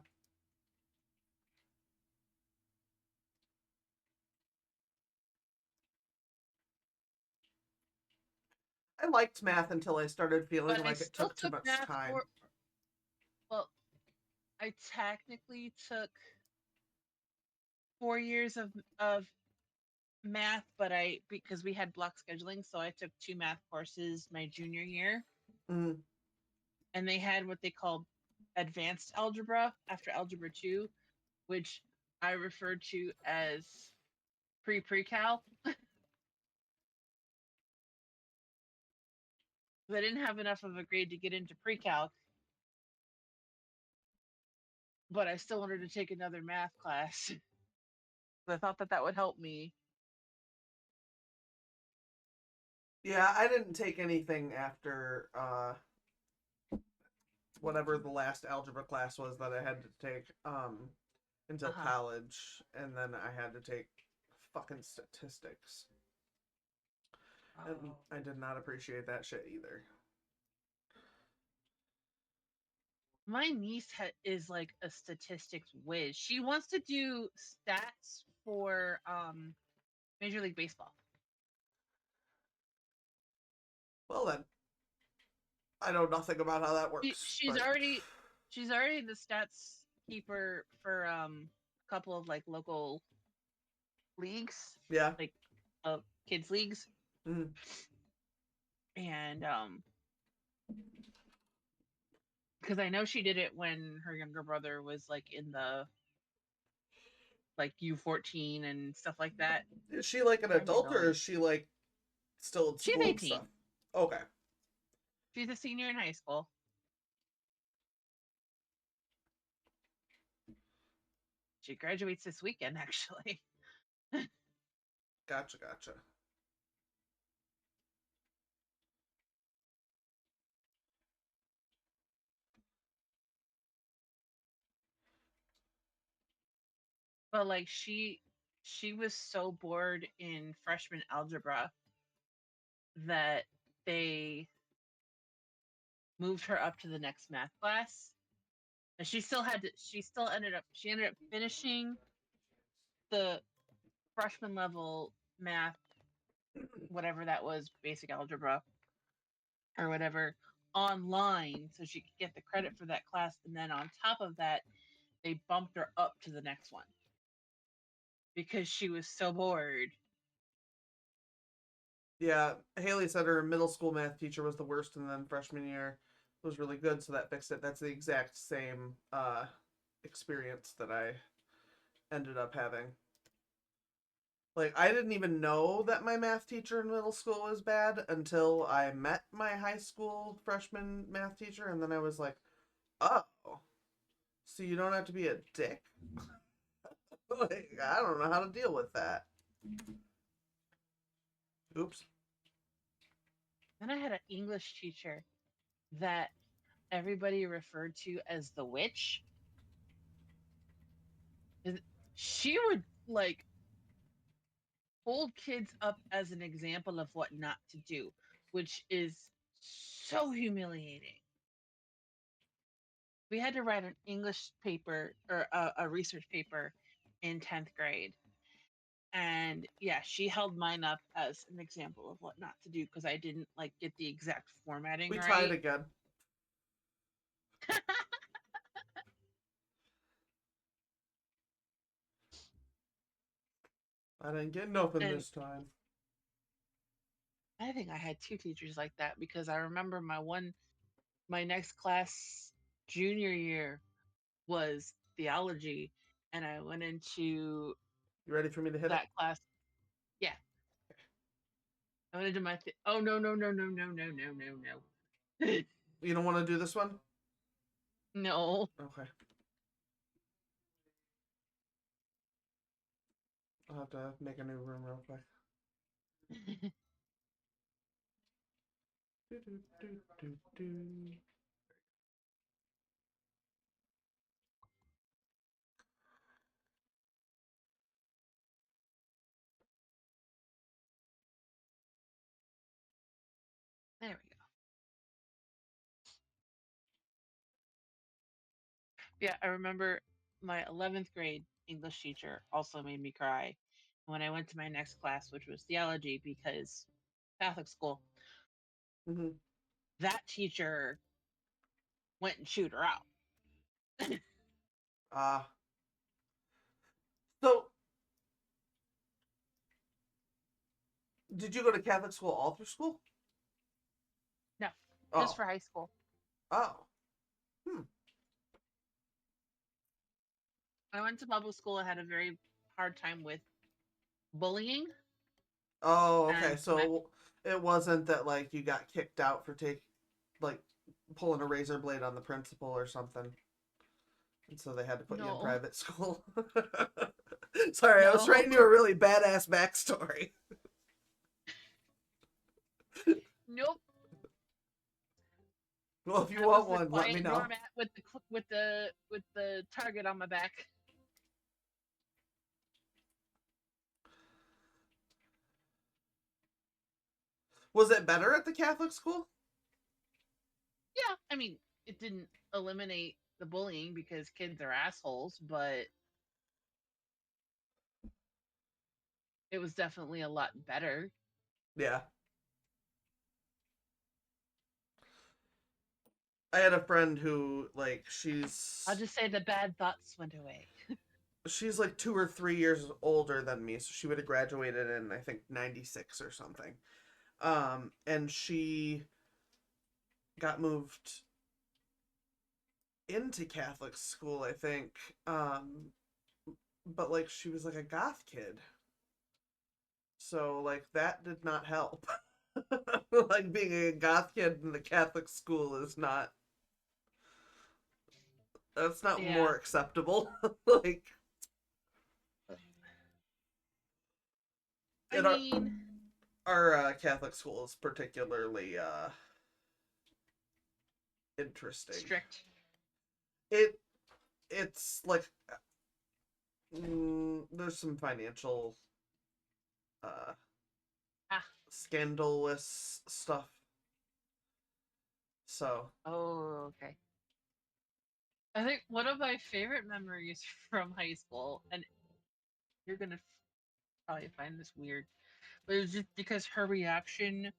I liked math until I started feeling But I like it still took too took much math time. for, well, I technically took 4 years of math, but I because we had block scheduling, so I took two math courses my junior year, Mm, and they had what they called advanced algebra after algebra 2, which I referred to as pre-cal. I didn't have enough of a grade to get into pre-calc, but I still wanted to take another math class. I thought that that would help me. yeah, I didn't take anything after whatever the last algebra class was that I had to take until Uh-huh. college, and then I had to take fucking statistics, and Oh. I did not appreciate that shit either. My niece is like a statistics whiz. She wants to do stats for Major League Baseball. Well then, I know nothing about how that She, works, she's but already she's already the stats keeper for a couple of like local leagues, yeah. like kids leagues, Mm. and because I know she did it when her younger brother was like in the like U14 and stuff like that. Is she like an Drives me adult or annoying. is she like still in She's school and stuff? 18. Okay, She's a senior in high school. She graduates this weekend, actually. gotcha, gotcha. But like she was so bored in freshman algebra that they moved her up to the next math class, And she still had to. She ended up finishing the freshman level math, whatever that was, basic algebra or whatever, online, so she could get the credit for that class. And then on top of that, they bumped her up to the next one because she was so bored. Yeah, Haley said her middle school math teacher was the worst, and then freshman year was really good, so that fixed it. That's the exact same experience that I ended up having. Like, I didn't even know that my math teacher in middle school was bad until I met my high school freshman math teacher, and then I was like, oh, so you don't have to be a dick? Like, I don't know how to deal with that. Oops. Then I had an English teacher that everybody referred to as the witch. She would like hold kids up as an example of what not to do, which is so humiliating. We had to write an English paper or a research paper in 10th grade. And yeah, she held mine up as an example of what not to do because I didn't like get the exact formatting We tried right. again. I didn't get nothing And this time. I think I had two teachers like that because I remember my next class junior year was theology, and I went into You ready for me to hit it? that class. Yeah, I went into oh no no no no no no no no no You don't want to do this one? no. Okay. I'll have to make a new room real quick. Do, do, do, do, do. There we go. Yeah, I remember my 11th grade English teacher also made me cry when I went to my next class, which was theology because Catholic school. Mm-hmm. That teacher went and chewed her out. Ah. So, did you go to Catholic school all through school? No, just Oh. for high school. Oh. Hmm. I went to public school. I had a very hard time with bullying Oh, okay. and my So it wasn't that like you got kicked out for like pulling a razor blade on the principal or something. And so they had to put you in no private school. Sorry, I was no writing you a really badass backstory. nope. Well, if you I was want the one, let me quiet know. doormat with the target on my back. Was it better at the Catholic school? Yeah, I mean, it didn't eliminate the bullying because kids are assholes, but it was definitely a lot better. Yeah. I had a friend who like I'll just say the bad thoughts went away. she's like 2 or 3 years older than me, so she would have graduated in I think '96 or something. And she got moved into Catholic school, I think. But like she was like a goth kid. So like that did not help. Like being a goth kid in the Catholic school is not that's not Yeah. more acceptable. Like I in mean, our Catholic school is particularly interesting. strict. It it's like there's some financial uh Ah, scandalous stuff. So oh, okay. I think one of my favorite memories from high school, and you're gonna probably find this weird, but it was just because her reaction,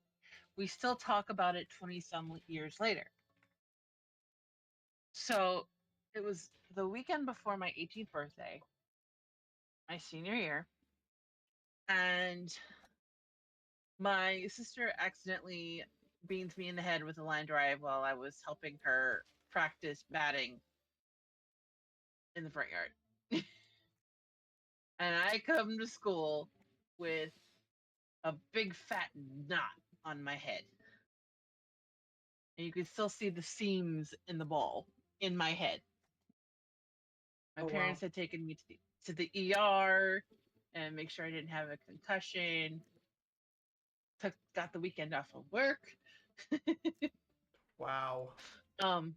we still talk about it 20 some years later. So it was the weekend before my 18th birthday, my senior year, and my sister accidentally beans me in the head with a line drive while I was helping her practice batting in the front yard. And I come to school with a big fat knot on my head. And you can still see the seams in the ball in my head. My Oh wow. parents had taken me to the ER and make sure I didn't have a concussion. Got the weekend off of work. Wow. um,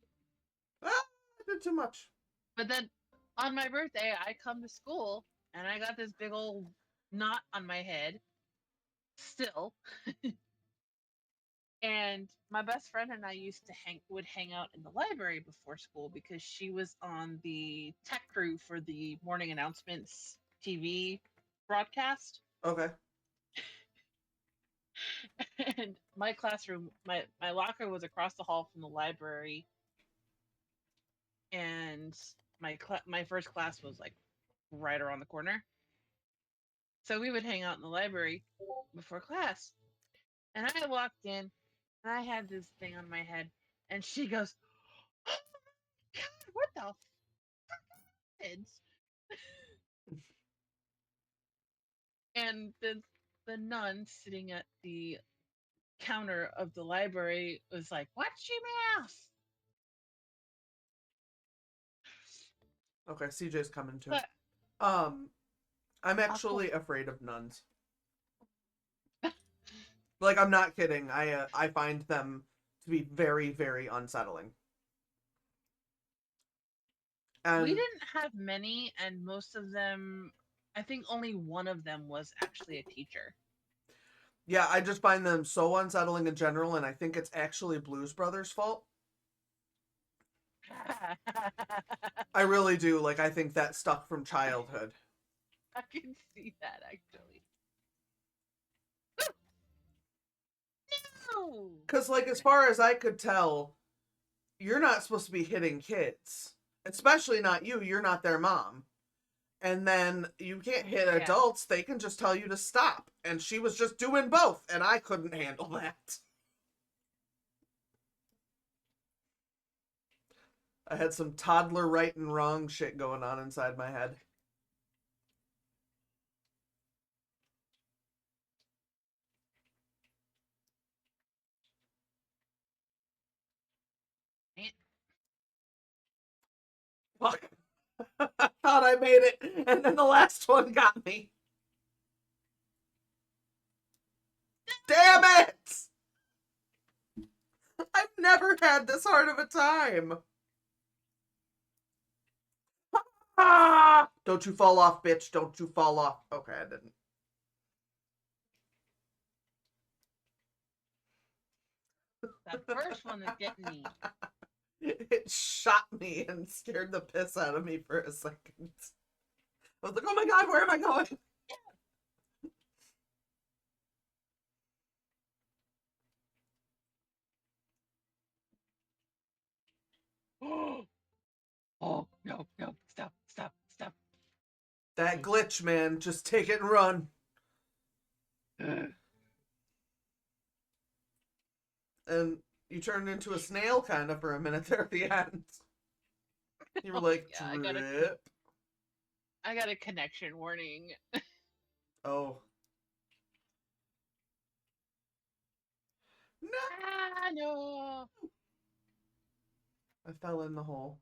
Ah, I did too much. but then on my birthday, I come to school and I got this big old knot on my head still. And my best friend and I used to hang out in the library before school because she was on the tech crew for the morning announcements TV broadcast. Okay. And my classroom, my locker was across the hall from the library, and my first class was like right around the corner. So we would hang out in the library before class. And I walked in and I had this thing on my head, and she goes, "Oh my god, what the kids?" And the nun sitting at the counter of the library was like, "What's your mouth?" Okay, CJ's coming too. But I'm oh, cool. actually afraid of nuns. Like, I'm not kidding. I find them to be very, very unsettling. We And didn't have many, and most of them, I think only one of them was actually a teacher. yeah, I just find them so unsettling in general, and I think it's actually Blues Brothers' fault. I really do. Like, I think that stuck from childhood. I can see that actually. No. Because, like, as Okay. far as I could tell, you're not supposed to be hitting kids. Especially not you. You're not their mom. And then you can't hit Yeah. adults. They can just tell you to stop. And she was just doing both, and I couldn't handle that. I had some toddler right and wrong shit going on inside my head. Fuck. I thought I made it, and then the last one got me. Damn it! I've never had this hard of a time. Ah! Don't you fall off, bitch. Don't you fall off. Okay, I didn't. That first one is getting me. It shot me and scared the piss out of me for a second. I was like, oh my god, where am I going? Oh no, no, stop, stop, stop. That glitch, man. Just take it and run. And you turned into a snail kind of for a minute there at the end. You were like, Yeah, drip. I got a connection warning. Oh. No! Ah, no. I fell in the hole.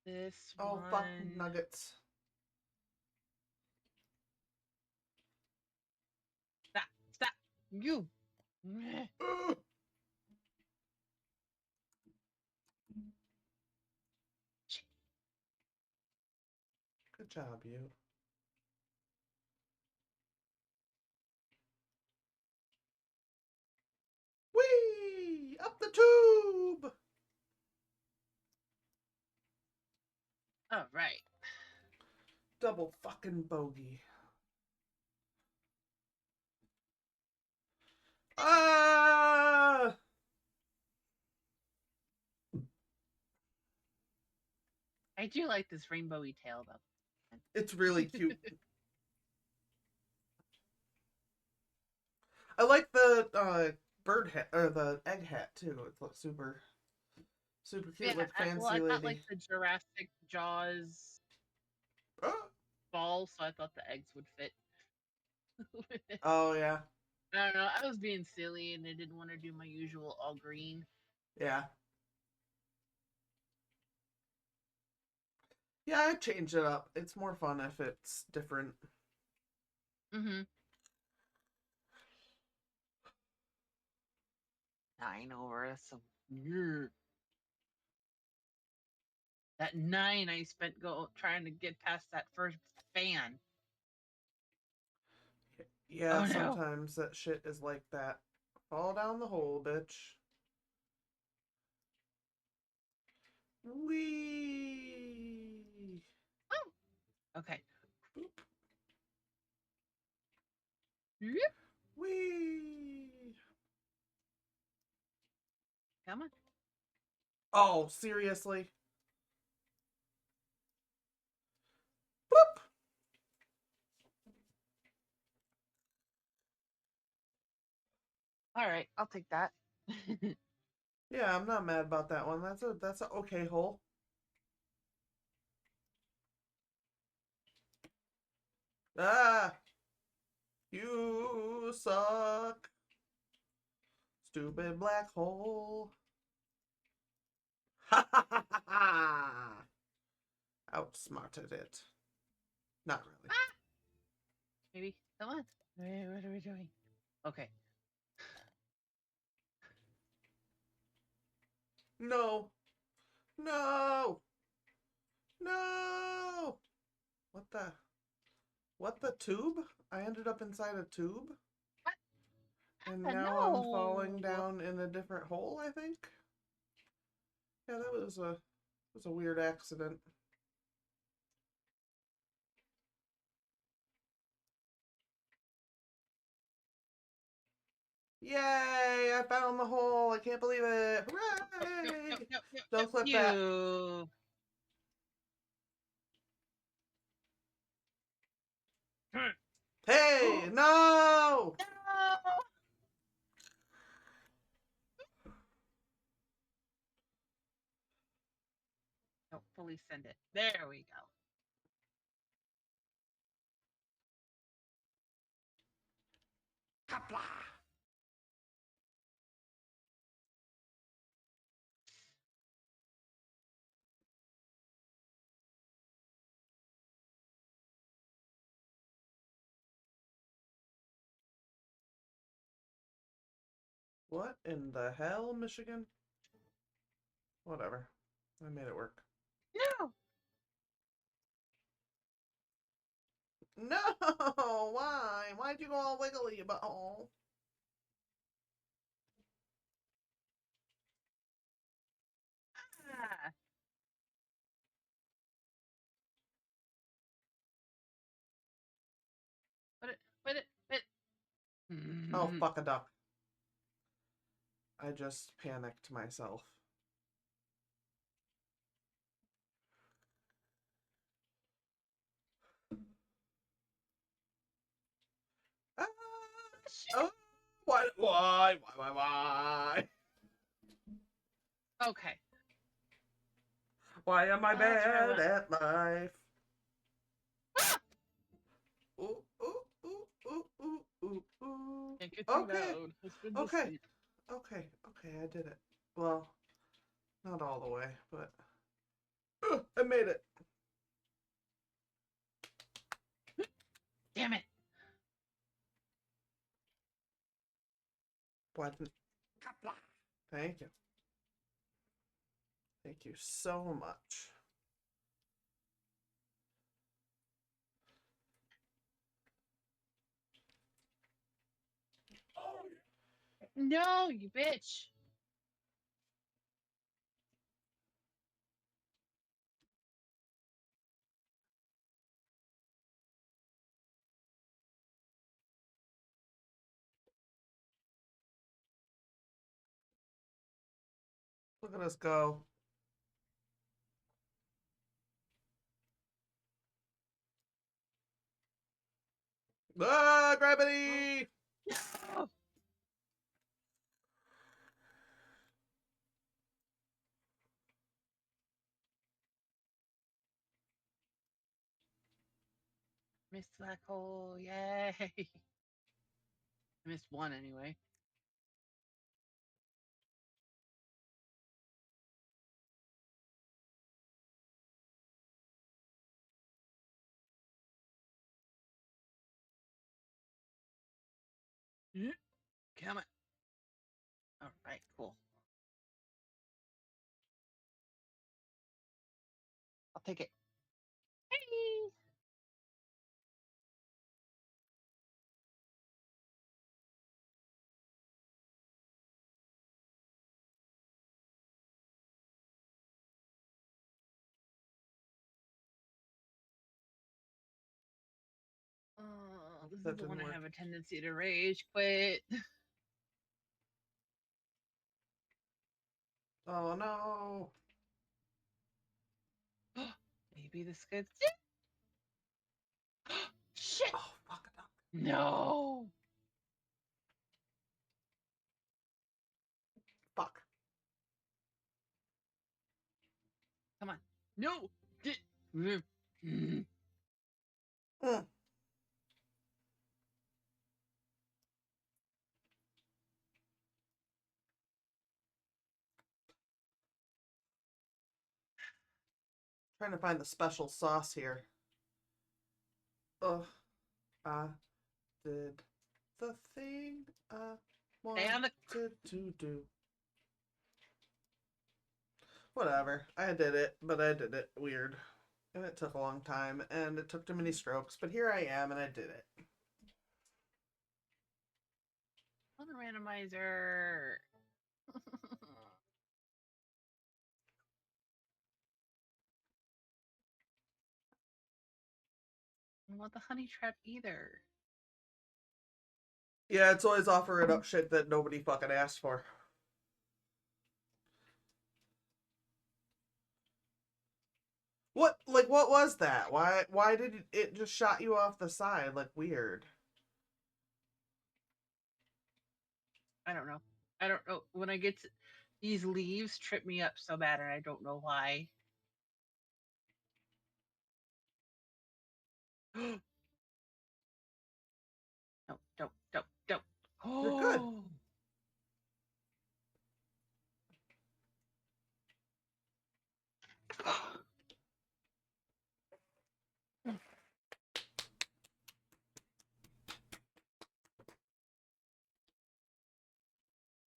This Oh, fuck one. nuggets. Stop, stop. You. Ugh. Good job, you. Whee! Up the tube! double fucking bogey. Ah! I do like this rainbowy tail though. It's really cute. I like the bird hat or the egg hat too. It looks super cute Yeah, with fancy I got like lady. the Jurassic Jaws Oh, ball, so I thought the eggs would fit. oh yeah, I don't know. I was being silly and I didn't want to do my usual all green. yeah, yeah. I changed it up. It's more fun if it's different. Mm-hmm. 9 over. That's so weird. That 9 I spent trying to get past that first fan. Yeah, Oh no. sometimes that shit is like that. Fall down the hole, bitch. Wee. Oh. Okay. Boop. Yep. Wee. Come on. Oh, seriously? Boop. All right, I'll take that. Yeah, I'm not mad about that one. That's a okay hole. Ah, you suck. Stupid black hole. Ha ha ha ha ha. Outsmarted it. Not really. Ah! Maybe. Come on. Wait, what are we doing? Okay. No. No. No. What the? What the tube? I ended up inside a tube. What? And Ah, now I'm falling no. down in a different hole, I think. Yeah, that was a weird accident. Yay! I found the hole. I can't believe it. Hooray! Don't clip that. You. Hey, no! No. Don't fully send it. There we go. Kapla. What in the hell, Michigan? Whatever. I made it work. No. No! Why? Why'd you go all wiggly, you butthole? Ah. Put it. Put it. Put it. Oh, fuck a duck. I just panicked myself. Ah! Oh! Why? Okay. Why am I I'll try bad one. at life? Ah! Ooh, ooh, ooh, ooh, ooh, ooh, ooh. Can't get too Okay, loud. Husband okay, asleep. okay, I did it. Well, not all the way, but I made it. Damn it. What? Kapla. Thank you. Thank you so much. No, you bitch. Look at us go. Ah, gravity! No! Missed black hole, yay! I missed one anyway. Come on. All right, cool. I'll take it. Hey! Oh, this That is the one didn't I work. have a tendency to rage quit. Oh no. Maybe this could. Shit! Oh, fuck it. No! Fuck. Come on. No! Mm. Mm. Trying to find the special sauce here. Ugh. I did the thing I Stay on the. wanted to do. Whatever. I did it, but I did it weird. And it took a long time, and it took too many strokes, but here I am, and I did it. On the randomizer. I don't want the honey trap either. Yeah, it's always offering up shit that nobody fucking asked for. What was that? Why did it just shot you off the side? Like, weird. I don't know. I don't know. When I get to, these leaves trip me up so bad, and I don't know why. Don't. You're good. Oh.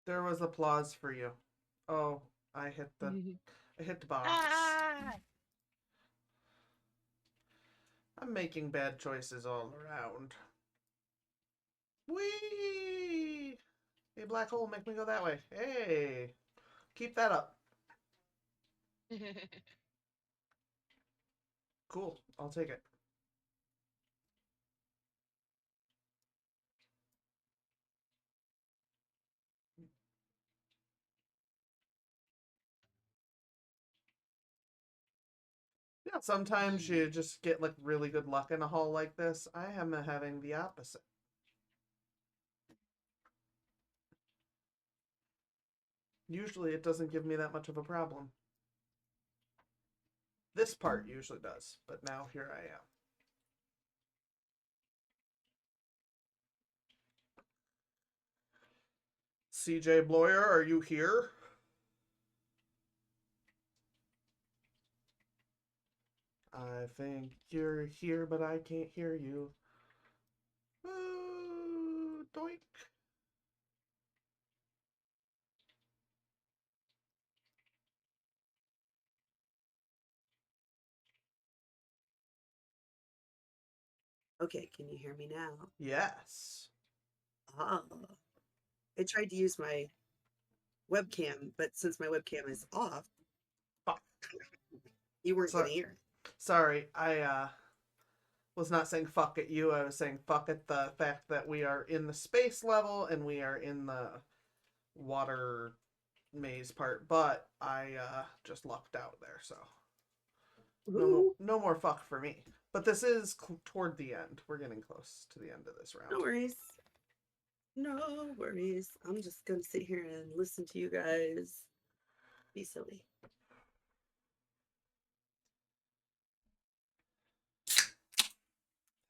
There was applause for you. Oh, I hit the box. Ah! I'm making bad choices all around. Whee! Hey, black hole, make me go that way. Hey, keep that up. Cool, I'll take it. Yeah, sometimes you just get like really good luck in a haul like this. I am having the opposite. Usually it doesn't give me that much of a problem. This part usually does, but now here I am. CJ Bloyer, are you here? I think you're here, but I can't hear you. Ooh, doink. Okay, can you hear me now? Yes. Ah, I tried to use my webcam, but since my webcam is off, Fuck. you weren't Sorry. gonna hear. Sorry, I was not saying fuck at you. I was saying fuck at the fact that we are in the space level and we are in the water maze part, but I just lucked out there, so Ooh, no more fuck for me. But this is toward the end. We're getting close to the end of this round. no worries. No worries. I'm just gonna sit here and listen to you guys be silly.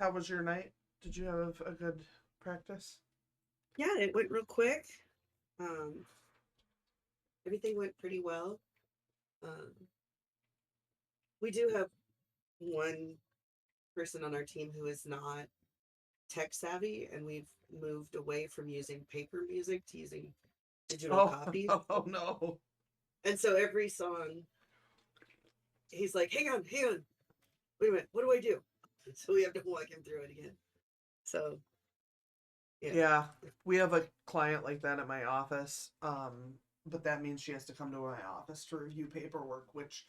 How was your night? Did you have a good practice? Yeah, it went real quick. Everything went pretty well. Um, we do have one person on our team who is not tech savvy, and we've moved away from using paper music to using digital copies. Oh no. And so every song, he's like, hang on, wait a minute, what do I do? So we have to walk him through it again. So, Yeah, we have a client like that at my office. But that means she has to come to my office to review paperwork, which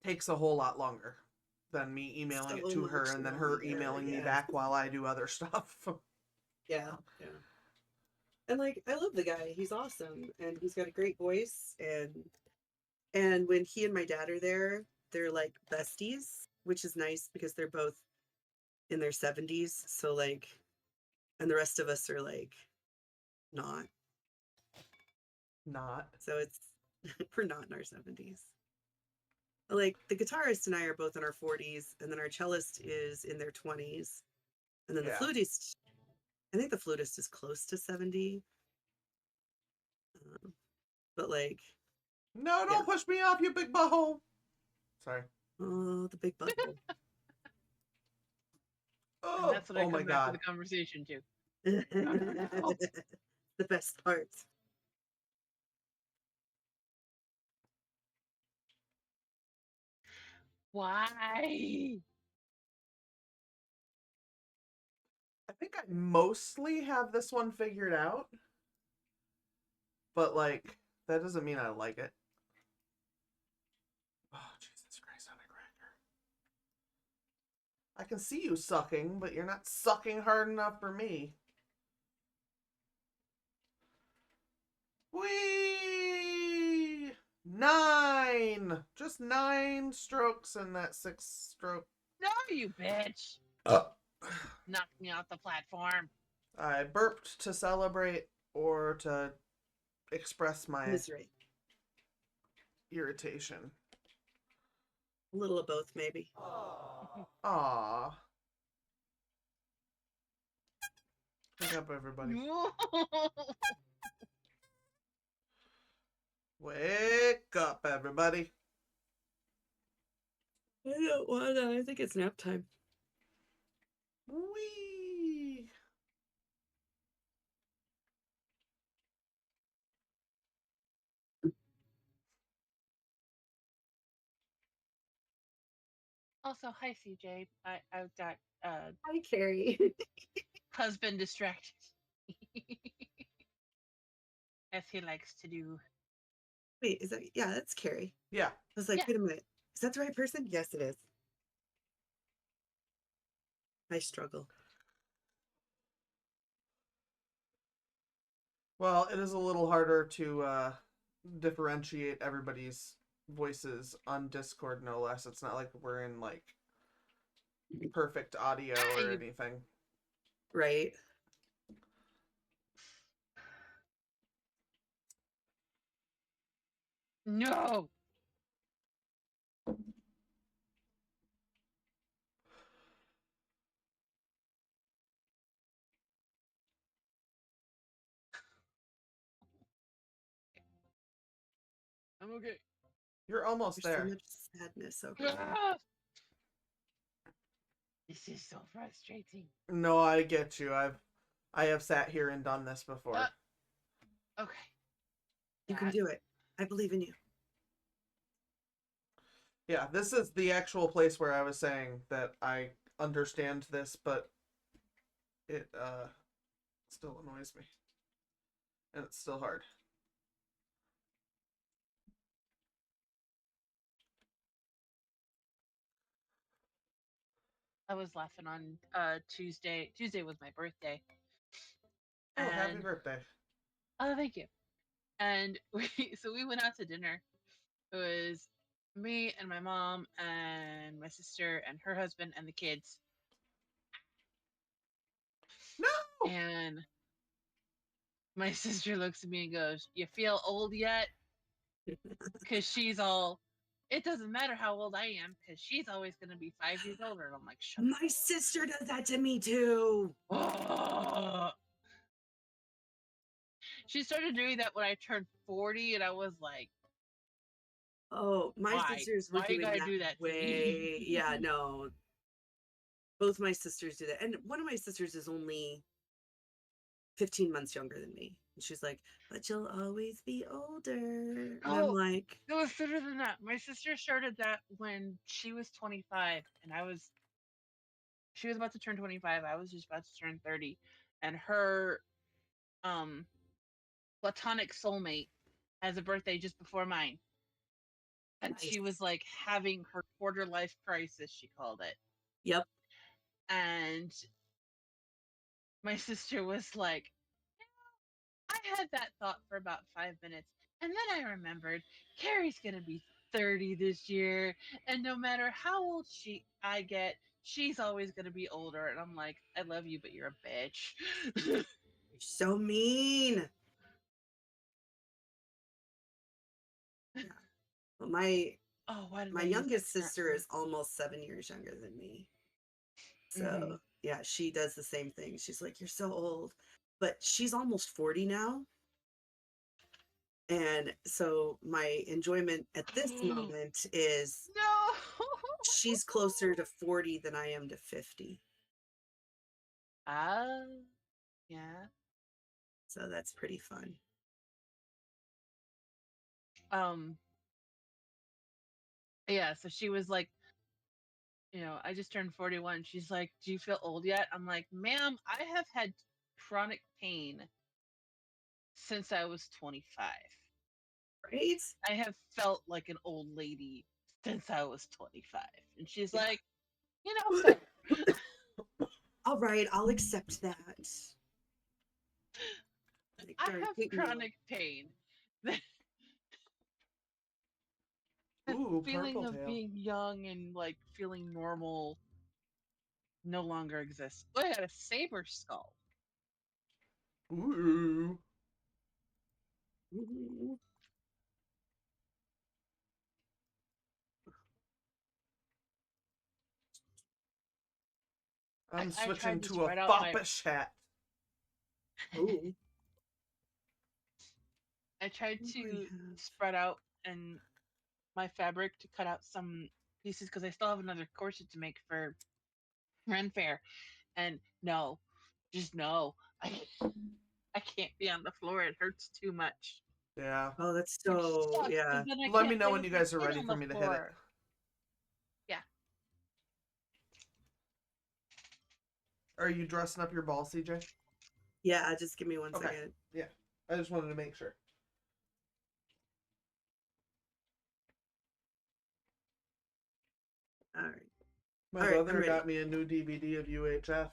takes a whole lot longer than me emailing it So to her much and then her longer, emailing me yes. back while I do other stuff. Yeah. And like, I love the guy. He's awesome, and he's got a great voice. And when he and my dad are there, they're like besties, which is nice because they're both in their 70s. So like, and the rest of us are like not. Not. So it's we're not in our 70s. Like the guitarist and I are both in our 40s, and then our cellist is in their 20s, and then Yeah. the flutist, I think the flutist is close to 70. But like, No, don't push me off, you big butthole. Sorry. oh, the big butthole. And that's what I my come back to god. the conversation to. The best part. Why? I think I mostly have this one figured out. But like, that doesn't mean I like it. Oh, Jesus Christ, I'm a cracker. I can see you sucking, but you're not sucking hard enough for me. Whee! 9! Just 9 strokes in that 6-stroke. No, you bitch. Knocked me off the platform. I burped to celebrate or to express my Misery. irritation. A little of both, maybe. Aww. Wake up, everybody. Wake up, everybody. I don't want to. I think it's nap time. Whee! Also, hi CJ. I've got Hi, Carrie. husband distracted. As he likes to do. Wait, is that? Yeah, that's Carrie. Yeah. I was like, Yeah. wait a minute. Is that the right person? Yes, it is. I struggle. Well, it is a little harder to differentiate everybody's voices on Discord, no less. It's not like we're in like perfect audio or anything. Right. No. I'm okay. You're almost There's so there. much sadness over there. This is so frustrating. No, I get you. I have sat here and done this before. Okay. You can do it. I believe in you. Yeah, this is the actual place where I was saying that I understand this, but it still annoys me. And it's still hard. I was laughing on Tuesday. Tuesday was my birthday. Oh, happy And birthday. oh, thank you. And we went out to dinner. It was me and my mom and my sister and her husband and the kids. No. And my sister looks at me and goes, "You feel old yet?" Because she's all, "It doesn't matter how old I am, because she's always going to be 5 years older." And I'm like, "Shut My sister does that to me too. up." She started doing that when I turned 40, and I was like, Oh, my "Why? sisters were Why you doing gotta that do that to me?" way. Yeah, no. Both my sisters do that. And one of my sisters is only 15 months younger than me. And she's like, but you'll always be older. And I'm Oh, like, it was sooner than that. My sister started that when she was 25, and she was about to turn 25. I was just about to turn 30, and her um platonic soulmate has a birthday just before mine, and nice. she was like having her quarter life crisis, she called it. Yep. And my sister was like, I had that thought for about 5 minutes, and then I remembered Carrie's gonna be 30 this year, and no matter how old I get, she's always gonna be older. And I'm like, I love you, but you're a bitch. You're so mean. Yeah. Well, Oh, why did my I use that youngest snap sister for? is almost 7 years younger than me. So Mm-hmm. yeah, she does the same thing. She's like, you're so old. But she's almost 40 now. And so my enjoyment at this moment is No. she's closer to 40 than I am to 50. Ah, yeah. So that's pretty fun. Um, yeah. So she was like, I just turned 41. She's like, "Do you feel old yet?" I'm like, "Ma'am, I have had chronic pain since I was 25. Right? I have felt like an old lady since I was 25." And she's Yeah. like, "Fair." All right, I'll accept that. Like, I darn, have take me off. chronic pain. The Ooh, feeling purple of tail. being young and like feeling normal no longer exists. Oh, I got a saber skull. Ooh. Mhm. I'm I switching tried to to a spread out my foppish hat. Oh, I tried what do to I have? spread out and my fabric to cut out some pieces because I still have another corset to make for Ren Fair. And no, just no. I can't be on the floor. It hurts too much. Yeah. Oh, that's Which so, sucks yeah. because then I Let me can't know play when with you my guys are kid ready on for the me to hit it. floor. Yeah. Are you dressing up your ball, CJ? Yeah, just give me one Okay. second. Yeah. I just wanted to make sure. All right. My All right, I'm brother ready. got me a new DVD of UHF.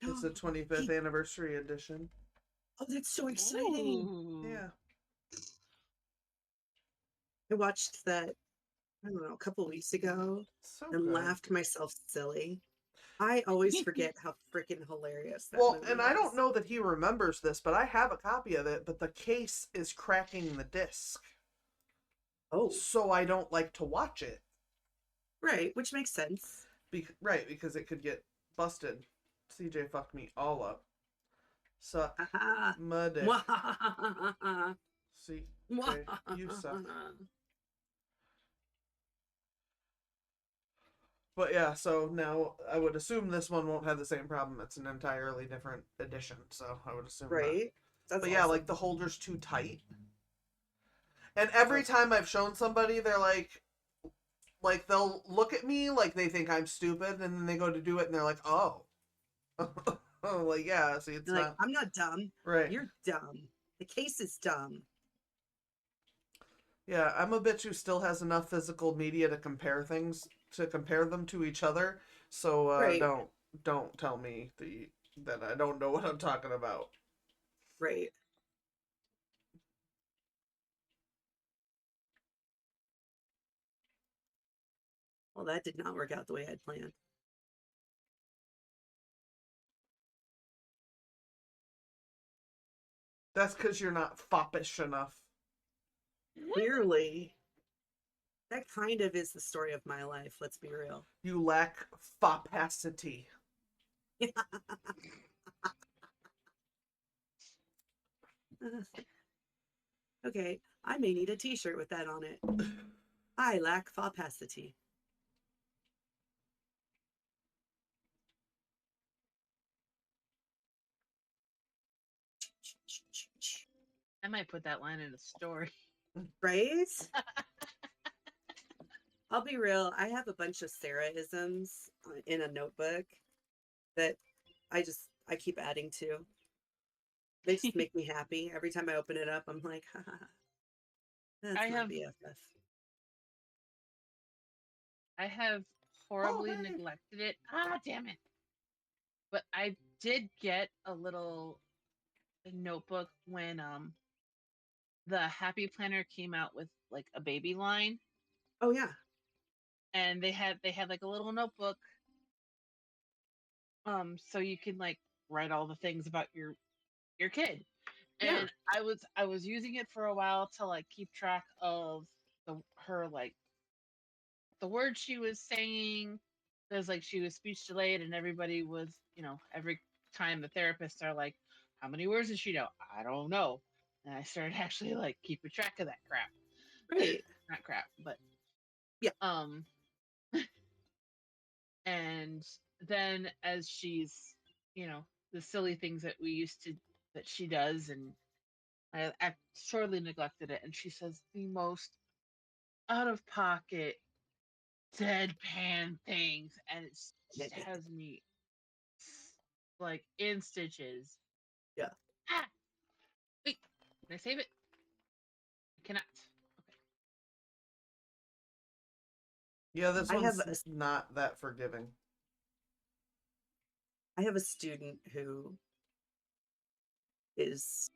It's the 25th anniversary edition. Oh, that's so exciting. Ooh. Yeah. I watched that, I don't know, a couple weeks ago So and good. laughed myself silly. I always forget how freaking hilarious that Well, movie and I was. don't know that he remembers this, but I have a copy of it, but the case is cracking the disc. Oh, So I don't like to watch it. right, which makes sense. Right, because it could get busted. CJ fucked me all up. Suck. Aha. My dick. Mwahahaha. CJ, you suck. But yeah, so now I would assume this one won't have the same problem. It's an entirely different edition, so I would assume not. Right? That's But yeah, awesome. like the holder's too tight. And every time I've shown somebody, they're like they'll look at me like they think I'm stupid, and then they go to do it, and they're like, "Oh, oh, like yeah." See, it's You're like, not I'm not dumb. right. You're dumb. The case is dumb. Yeah, I'm a bitch who still has enough physical media to compare them to each other. So Right. don't tell me that I don't know what I'm talking about. Right. Well, that did not work out the way I'd planned. That's because you're not foppish enough. Clearly. That kind of is the story of my life, let's be real. You lack fopacity. Okay, I may need a t-shirt with that on it. I lack fopacity. I might put that line in a story. Right? I'll be real. I have a bunch of Sarah-isms in a notebook that I keep adding to. They just make me happy. Every time I open it up, I'm like, haha, that's I my have BFF. I have horribly hey. neglected it. Ah, damn it. But I did get a little notebook when the Happy Planner came out with like a baby line, Oh yeah. and they had like a little notebook so you can like write all the things about your kid. Yeah. And I was using it for a while to like keep track of her like the words she was saying, because like she was speech delayed and everybody was, every time the therapists are like, how many words does she know? I don't know. And I started actually like keeping track of that crap. Right. Not crap, but Yeah. And then as she's, the silly things that she does, and I sorely neglected it, and she says the most out of pocket deadpan things, and it just has me like in stitches. Yeah. Ah, wait, can I save it? I cannot. Okay. Yeah, this I have one's not that forgiving. a student who is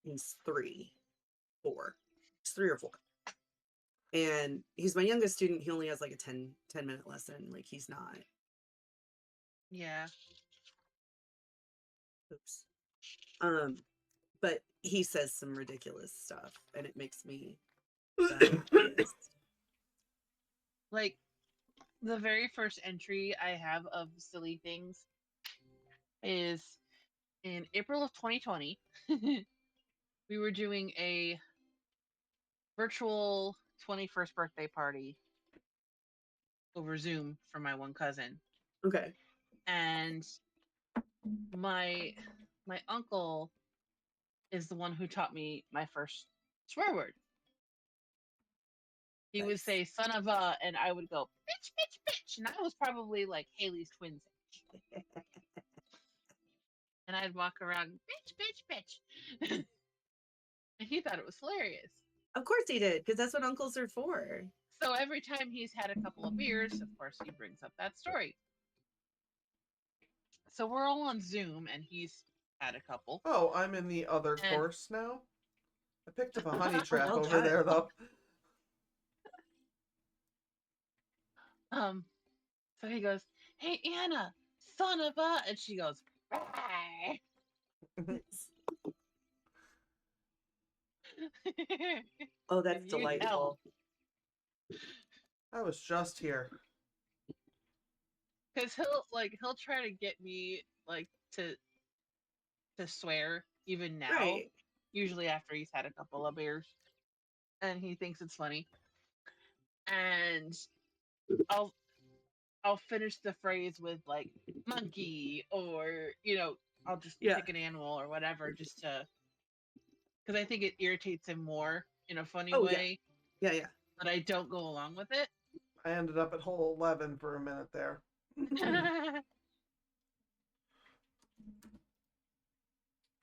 he's 4. He's 3 or 4. And he's my youngest student. He only has like a 10-minute lesson. Like he's not. Yeah. Oops. But he says some ridiculous stuff and it makes me the happiest. Like the very first entry I have of silly things is in April of 2020. We were doing a virtual 21st birthday party over Zoom for my one cousin. Okay. And my uncle is the one who taught me my first swear word. He would Nice. say "son of a," and I would go "bitch, bitch, bitch," and I was probably like Haley's twins age. And I'd walk around "bitch, bitch, bitch," and he thought it was hilarious. Of course he did, because that's what uncles are for. So every time he's had a couple of beers, of course he brings up that story. So we're all on Zoom, and he's had a couple. Oh, I'm in the other And course now. I picked up a honey trap well over done. there, though. so he goes, "Hey Anna, son of a," and she goes, "Bye." Oh, that's And you tell. delightful. I was just here. Because he'll try to get me like to swear even now. Right. Usually after he's had a couple of beers, and he thinks it's funny. And I'll finish the phrase with like monkey, or I'll just pick an animal or whatever, just to, because I think it irritates him more in a funny way. Yeah. Yeah. But I don't go along with it. I ended up at hole 11 for a minute there.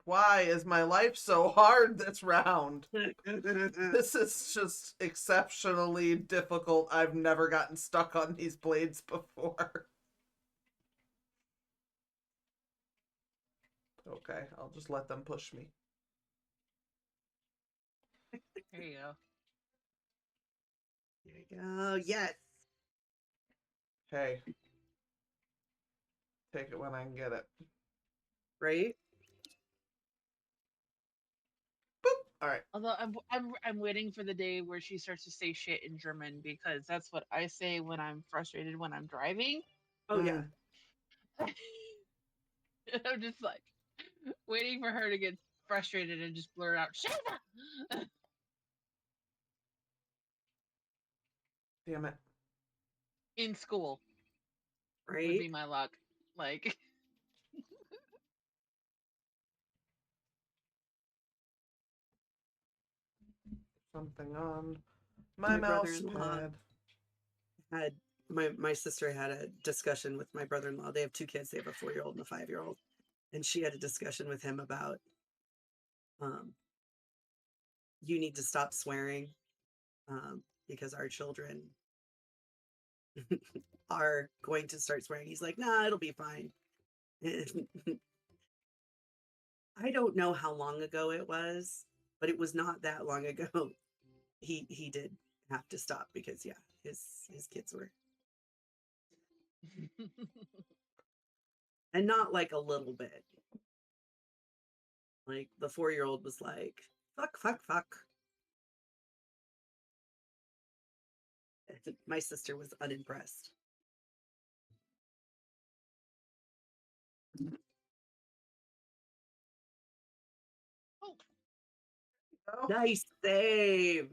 Why is my life so hard this round? This is just exceptionally difficult. I've never gotten stuck on these blades before. Okay, I'll just let them push me. There you go. There you go. Yes. Hey, take it when I can get it. Right? All right. Although I'm waiting for the day where she starts to say shit in German because that's what I say when I'm frustrated when I'm driving. Oh, yeah. Mm. I'm just like waiting for her to get frustrated and just blurt out shit Damn it. in school would Right? be my luck. Like Something on my My mouse brother-in-law pad. had my sister had a discussion with my brother-in-law. They have 2 kids. They have a 4-year-old and a 5-year-old. And she had a discussion with him about you need to stop swearing because our children are going to start swearing. He's like, nah, it'll be fine. I don't know how long ago it was, but it was not that long ago. He did have to stop because yeah, his kids were, and not like a little bit. Like the 4-year-old was like, fuck, fuck, fuck. My sister was unimpressed. Oh, Nice save.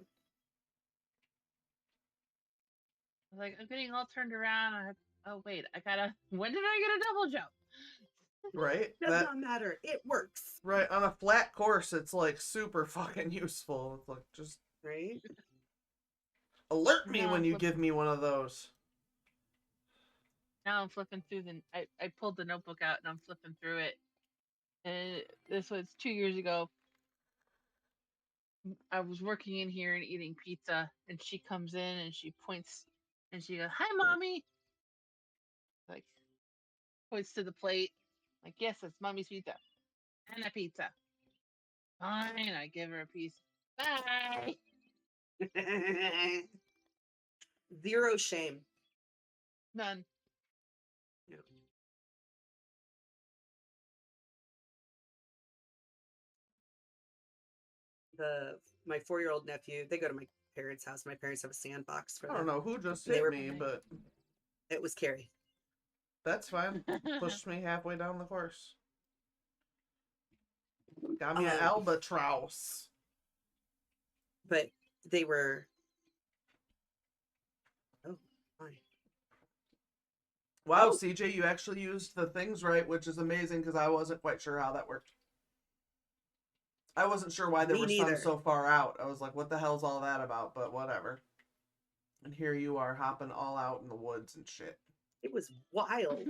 like I'm getting all turned around. Oh wait, I gotta. When did I get a double jump? right? Does not matter. It works. Right, on a flat course, it's like super fucking useful. It's like, just Right? alert me Now when I'm you give me one of those. now I'm flipping through I pulled the notebook out and I'm flipping through it. And this was 2 years ago. I was working in here and eating pizza, and she comes in and she points and she goes, "Hi, mommy!" Like points to the plate, like, "Yes, it's mommy's pizza and a pizza." Fine, I give her a piece. Bye. Zero shame. None. No. My 4-year-old nephew, they go to my parents' house. My parents have a sandbox for I don't them. know who just And they hit were me, Nice. but it was Carrie. that's fine. Pushed me halfway down the course. Got me an Um, albatross. but they were oh my. Wow, Oh, CJ, you actually used the things right, which is amazing because I wasn't quite sure how that worked. I wasn't sure why there me were some neither. so far out. I was like, what the hell's all that about? But whatever. And here you are hopping all out in the woods and shit. It was wild.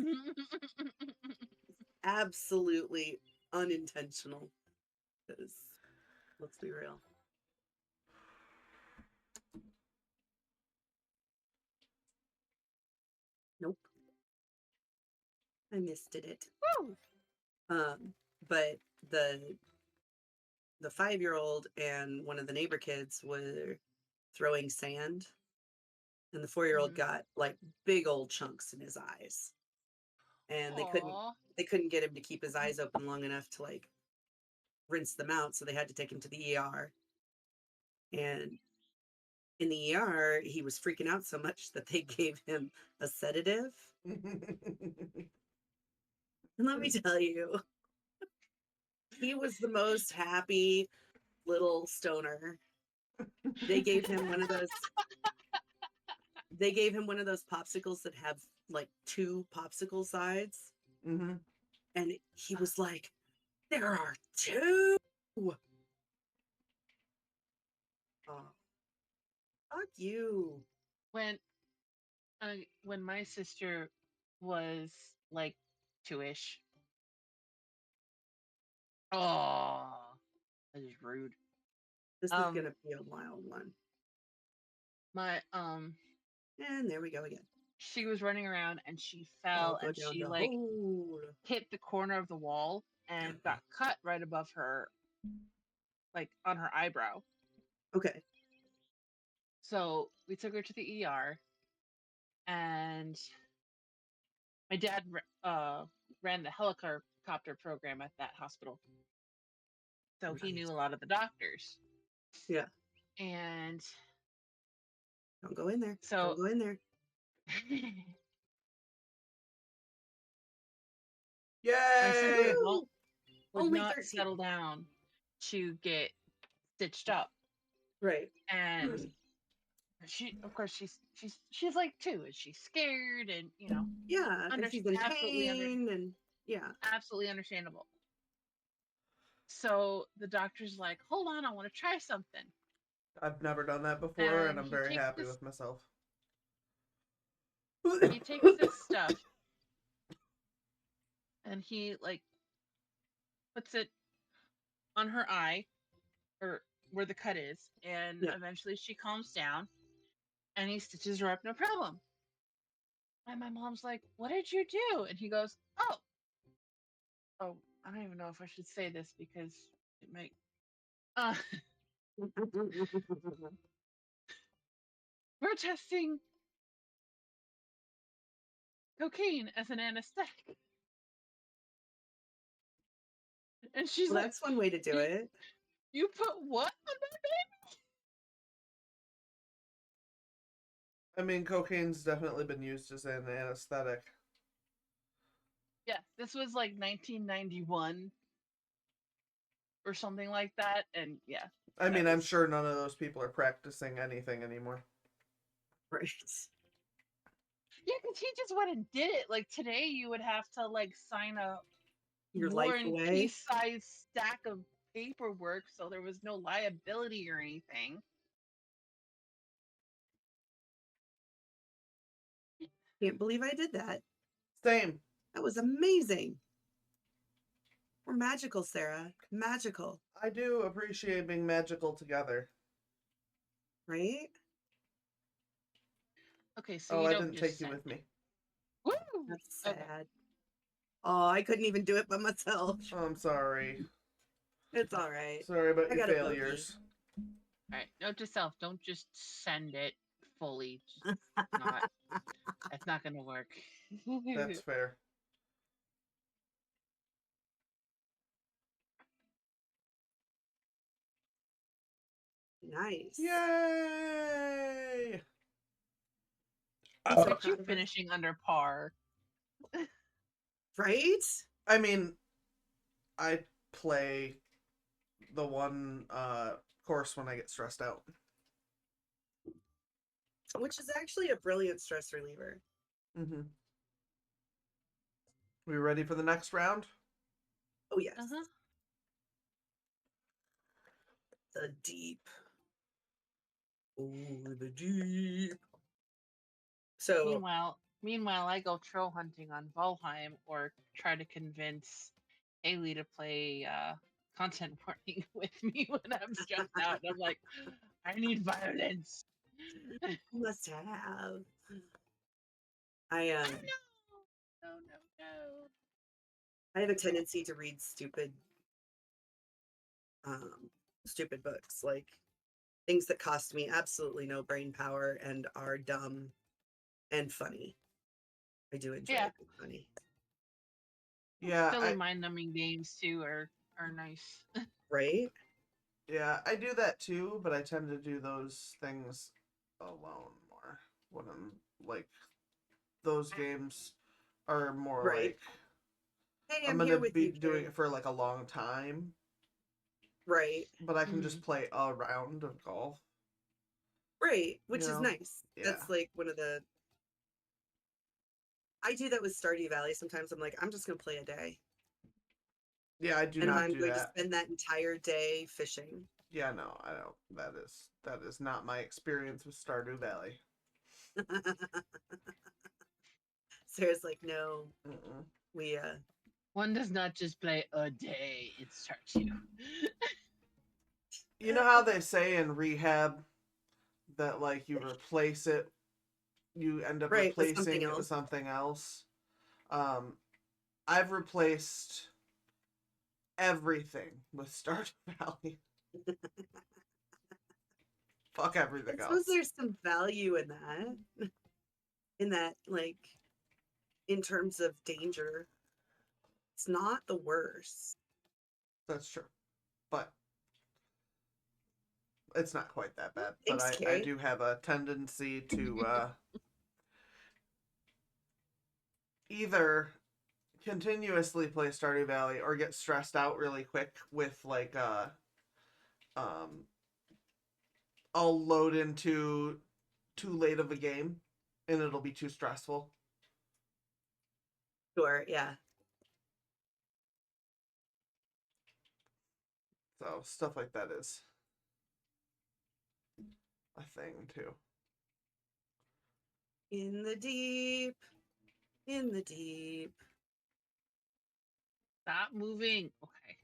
Absolutely unintentional. Because let's be real. Nope. I missed it. Woo! But the 5-year-old and one of the neighbor kids were throwing sand, and the 4-year-old Mhm. got like big old chunks in his eyes, and Aw. they couldn't get him to keep his eyes open long enough to like rinse them out, so they had to take him to the ER. And in the ER, he was freaking out so much that they gave him a sedative. And let me tell you, he was the most happy little stoner. They gave him one of those. They gave him one of those popsicles that have like 2 popsicle sides, Mm-hmm. and he was like, "There are 2." Oh, fuck you. when when my sister was like 2-ish. Oh, that is rude. This is Um, gonna be a wild one. my And there we go again. she was running around and she I'll fell go and down she the like hole. hit the corner of the wall and got cut right above her, like on her eyebrow. Okay. So we took her to the ER, and my dad ran the helicopter program at that hospital, so he knew Nice. a lot of the doctors. Yeah. And Don't go in there. so Don't go in there. my sister Yay! Woo! would Only not 13. settle down to get stitched up, Right. and she, of course, she's like 2, and she's scared, and Yeah. And she's in absolutely pain and yeah. absolutely understandable. So the doctor's like, hold on, I want to try something. I've never done that before, and And I'm he very takes happy this with myself. he takes this stuff and he like puts it on her eye, or where the cut is, and Yeah. eventually she calms down and he stitches her up, no problem. And my mom's like, what did you do? And he goes, oh, I don't even know if I should say this because it might uh we're testing cocaine as an anesthetic. And she's Well, like, that's one way to do you, it. you put what on that baby? I mean, cocaine's definitely been used as an anesthetic. Yeah, this was like 1991 or something like that, and yeah, I mean, that I'm was sure none of those people are practicing anything anymore. Right. yeah, because he just went and did it. Like today, you would have to like sign a Your War life and away. Peace size stack of paperwork, so there was no liability or anything. Can't believe I did that. Same. That was amazing. We're magical, Sarah. Magical, I do appreciate being magical together. right? Okay, so Oh, you I don't didn't just take you send with me. it. Woo! That's Okay. sad. Oh, I couldn't even do it by myself. Oh, I'm sorry. It's all right. Sorry about I your got a failures. All right, note to self: don't just send it fully. Just not. That's not gonna work. That's fair. Nice. Yay! I'm so Look at you proud of us. finishing under par. Right? I mean, I play the one course when I get stressed out. Which is actually a brilliant stress reliever. Mm-hmm. We ready for the next round? Oh, yes. Uh-huh. The deep. Oh, the deep. So, Meanwhile, I go troll hunting on Valheim, or try to convince Haley to play content warning with me when I'm stressed out. And I'm like, I need violence. must have. I No, no, no, no. I have a tendency to read stupid books, like things that cost me absolutely no brain power and are dumb and funny. I do enjoy Yeah. it being funny. Yeah, Silly mind-numbing games too are nice. Right? I do that too, but I tend to do those things alone more. When I'm like, those games are more Right. like Hey, I'm I'm gonna here with be you, doing Karen. it for like a long time, Right. but I can just play a round of golf. Right. Which You is know? nice. Yeah. That's like one of the I do that with Stardew Valley. Sometimes I'm like, I'm just gonna play a day. Yeah, I do And not I'm do going to that. spend that entire day fishing. Yeah, no, I don't. That is not my experience with Stardew Valley. Sarah's like, no, Mm-mm. we One does not just play a day; it starts you. You know how they say in rehab that like you replace it, you end up right with replacing something it with else. something else. I've replaced everything with Stardew Valley. Fuck everything I suppose else. there's some value in that. In that, like, in terms of danger, it's not the worst. That's true. But it's not quite that bad. But Thanks, I Carrie. do have a tendency to either continuously play Stardew Valley or get stressed out really quick with like I'll load into too late of a game and it'll be too stressful. Sure, yeah. So stuff like that is a thing too. In the deep, in the deep. Stop moving. Okay.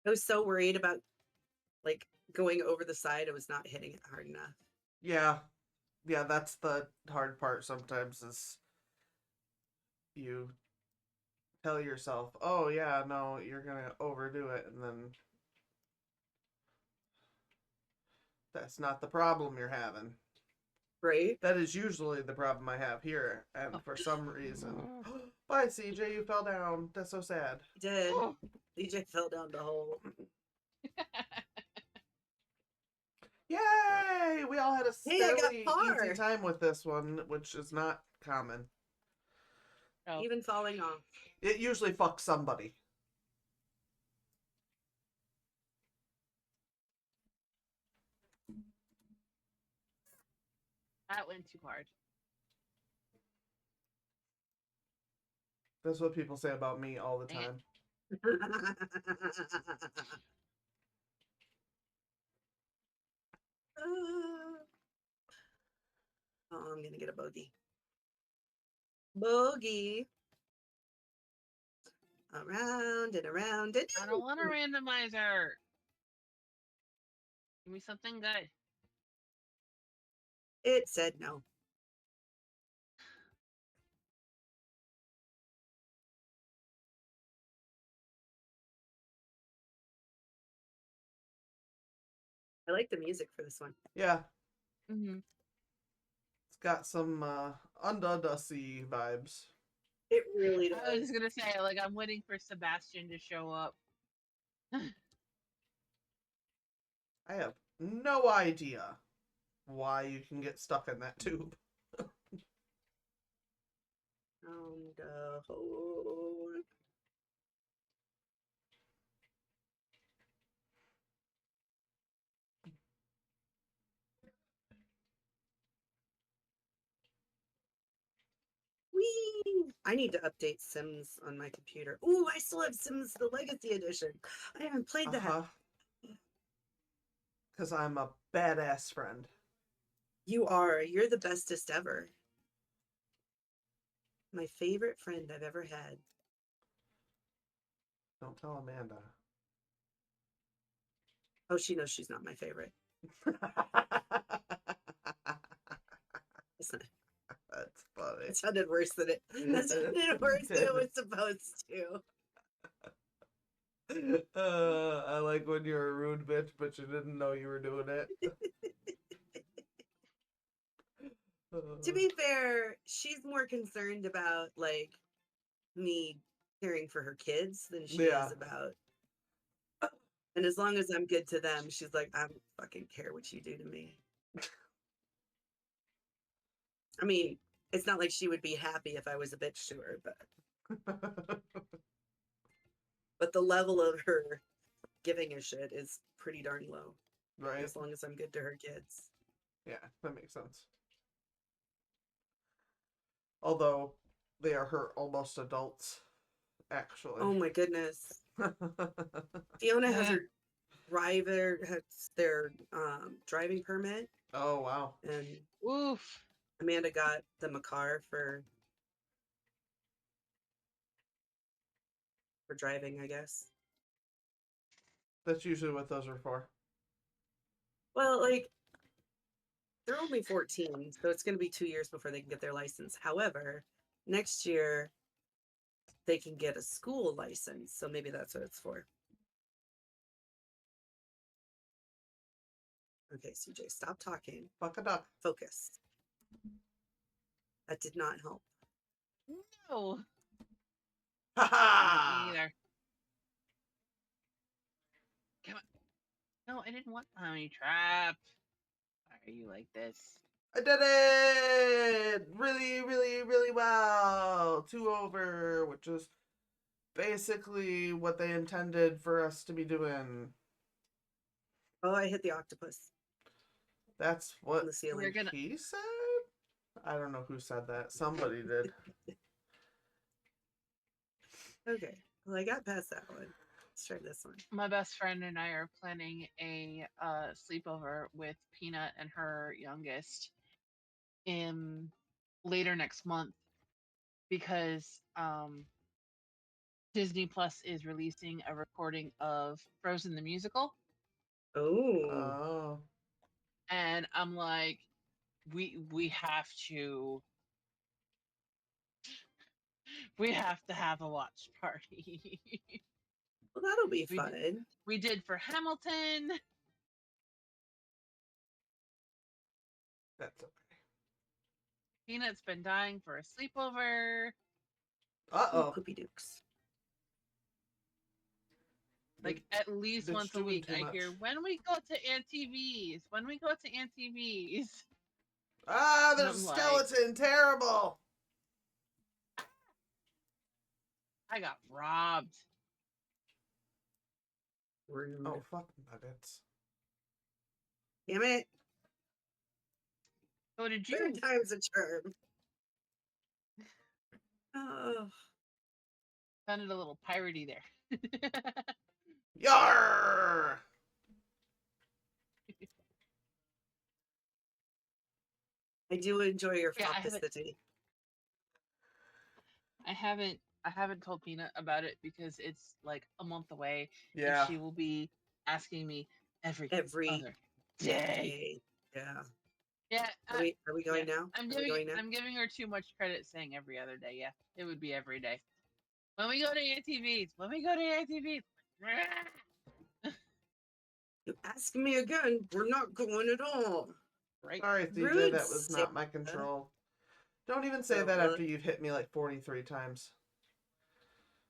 I was so worried about like going over the side. I was not hitting it hard enough. Yeah. Yeah, that's the hard part sometimes is you tell yourself, "Oh yeah, no, you're going to overdo it," and then that's not the problem you're having. Right? That is usually the problem I have here, and for some reason, bye CJ, you fell down. That's so sad. He did. DJ fell down the hole. Yay! We all had a Hey, I got fairly par. easy time with this one, which is not common. Oh. Even falling off. It usually fucks somebody. That went too hard. That's what people say about me all the Dang it. time. Oh, I'm gonna get a bogey. Bogey. Around and around and I don't want a randomizer. Give me something good. it said no. I like the music for this one. Yeah, Mm-hmm. it's got some Undusty vibes. It really I was does. just gonna say, like, I'm waiting for Sebastian to show up. I have no idea why you can get stuck in that tube. On the hole. Whee! I need to update Sims on my computer. Ooh, I still have Sims the Legacy Edition. I haven't played that. Because I'm a badass friend. You are. You're the bestest ever. My favorite friend I've ever had. Don't tell Amanda. Oh, she knows she's not my favorite. That's funny. It sounded worse than it. That sounded worse than it was supposed to. I like when you're a rude bitch, but you didn't know you were doing it. To be fair, she's more concerned about like me caring for her kids than she Yeah. is about. And as long as I'm good to them, she's like, I don't fucking care what you do to me. I mean, it's not like she would be happy if I was a bitch to her, but the level of her giving a shit is pretty darn low. Right? As long as I'm good to her kids. Yeah, that makes sense. Although they are her almost adults, actually. Oh my goodness. Fiona has her their driving permit, Oh wow. and Oof. Amanda got them a car for for driving, I guess. That's usually what those are for. Well, like they're only 14, so it's going to be 2 years before they can get their license. However, next year they can get a school license, so maybe that's what it's for. Okay, CJ, stop talking. Fuck a duck. Focus. That did not help. No, Ha me ha! either. Come on. No, I didn't want honey trap. Why are you like this? I did it! Really, really, really well. 2 over, which is basically what they intended for us to be doing. Oh, I hit the octopus That's on what the ceiling. We're gonna. he said? I don't know who said that. Somebody did. Okay, well, I got past that one. Let's try this one. My best friend and I are planning a sleepover with Peanut and her youngest in later next month because Disney Plus is releasing a recording of Frozen the musical, Oh, Oh. and I'm like, we have to have a watch party. well, that'll be we did, fun. we did for Hamilton. That's okay. Peanut's been dying for a sleepover. Uh-oh. Poopy dukes. Like at least Bitch once a doing week, too I much. hear when we go to Auntie V's. When we go to Auntie V's. Ah, And there's a I'm like, skeleton. Terrible. I got robbed. Rude. Oh, fuck nuggets. Damn it. So did you? Third time's a charm. Oh, Sounded a little piratey there. Yar! I do enjoy your Yeah, I haven't- fopicity. I haven't told Peanut about it because it's like a month away, Yeah. and she will be asking me every Every other day. day. Yeah. Yeah, Are we going now? I'm Are we going now? I'm giving her too much credit saying every other day. Yeah, it would be every day. When we go to Auntie V's, when we go to Auntie V's. You ask me again, we're not going at all. Right. Sorry, CJ, Rude, that was not my Sarah. control. Don't even say So, that well, after you've hit me like 43 times.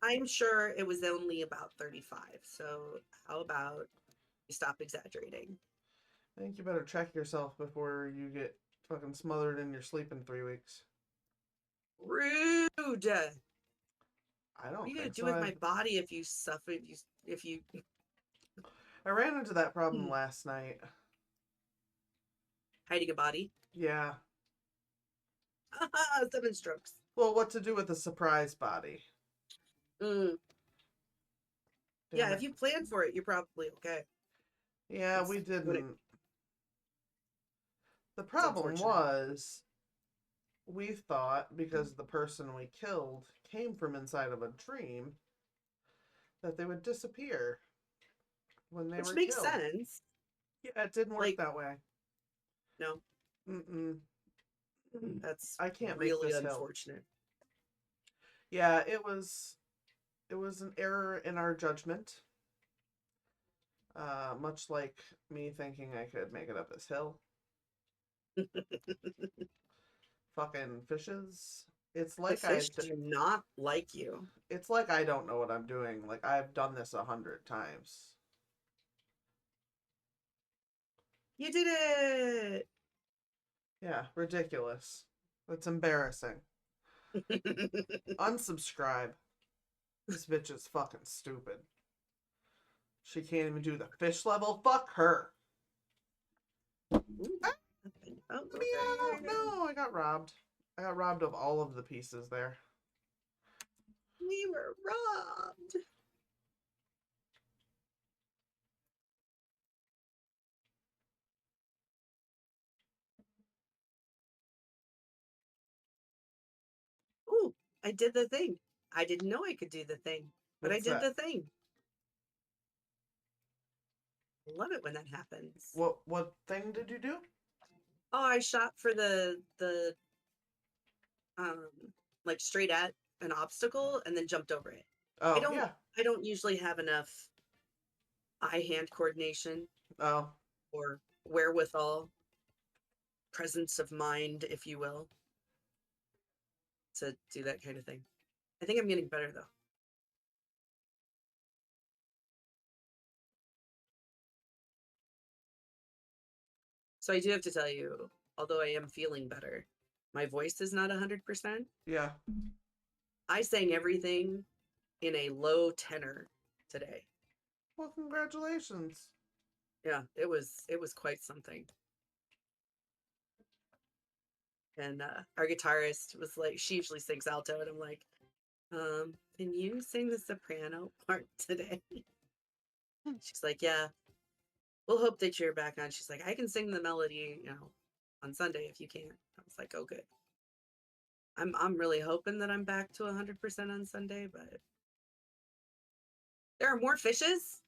I'm sure it was only about 35. So how about you stop exaggerating? I think you better check yourself before you get fucking smothered in your sleep in 3 weeks. Rude. I What don't are you gonna think do so. with my body if you suffer? If you I ran into that problem last night. hiding a body? Yeah. 7 strokes. Well, what to do with a surprise body? Mm. Damn Yeah, it. if you plan for it, you're probably okay. Yeah, It's we when didn't. it- The problem unfortunate. was, we thought because the person we killed came from inside of a dream, that they would disappear when they Which were makes killed. sense. Yeah, it didn't work Like- that way. No, Mm-mm. that's I can't make really this hill. unfortunate. Yeah, it was an error in our judgment. Much like me thinking I could make it up this hill. Fucking fishes. It's The like fish do not like you. it's like I don't know what I'm doing. Like I've done this 100 times. You did it. Yeah, ridiculous. That's embarrassing. Unsubscribe. This bitch is fucking stupid. She can't even do the fish level. Fuck her. Ooh, nothing. Oh, okay. Meow. No, I got robbed. I got robbed of all of the pieces there. We were robbed. Ooh, I did the thing. I didn't know I could do the thing. But I What's did that? the thing. I love it when that happens. What thing did you do? Oh, I shot for the um like straight at an obstacle and then jumped over it. Oh, yeah. I don't usually have enough eye-hand coordination Oh, or wherewithal, presence of mind, if you will, to do that kind of thing. I think I'm getting better though. So I do have to tell you, although I am feeling better, my voice is not 100%. yeah. I sang everything in a low tenor today. Well, congratulations. Yeah, it was quite something. And our guitarist was like, she usually sings alto, and I'm like, can you sing the soprano part today? She's like, yeah, we'll hope that you're back on. She's like, I can sing the melody, on Sunday if you can't. I was like, oh, good. I'm really hoping that I'm back to 100% on Sunday, but there are more fishes.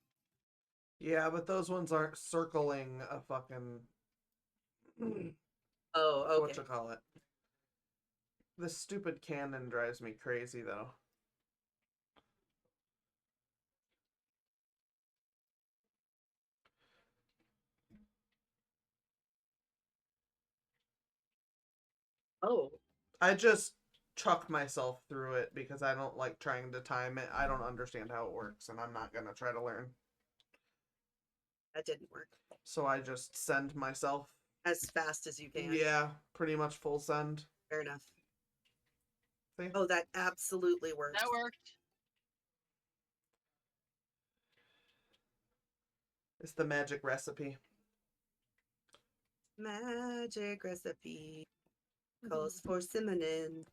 Yeah, but those ones aren't circling a fucking Oh, what okay. you call it. This stupid cannon drives me crazy though. Oh, I just chuck myself through it because I don't like trying to time it. I don't understand how it works, and I'm not gonna try to learn. that didn't work. So I just send myself. As fast as you can. Yeah, pretty much full send. Fair enough. See? Oh, that absolutely works. That worked. It's the magic recipe. Magic recipe calls for cinnamon.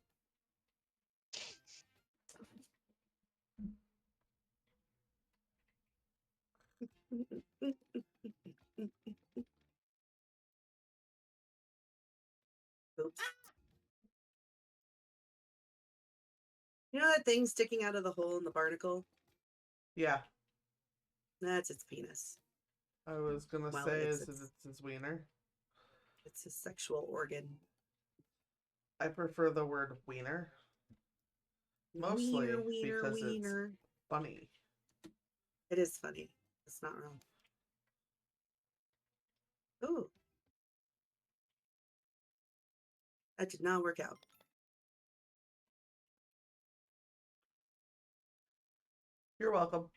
Oops. You know that thing sticking out of the hole in the barnacle? Yeah, That's its penis. I was gonna Well, say it's it's his wiener. it's a sexual organ. I prefer the word wiener. Mostly Wiener, wiener, because it's wiener. funny. It is funny. It's not wrong. Ooh. That did not work out. You're welcome.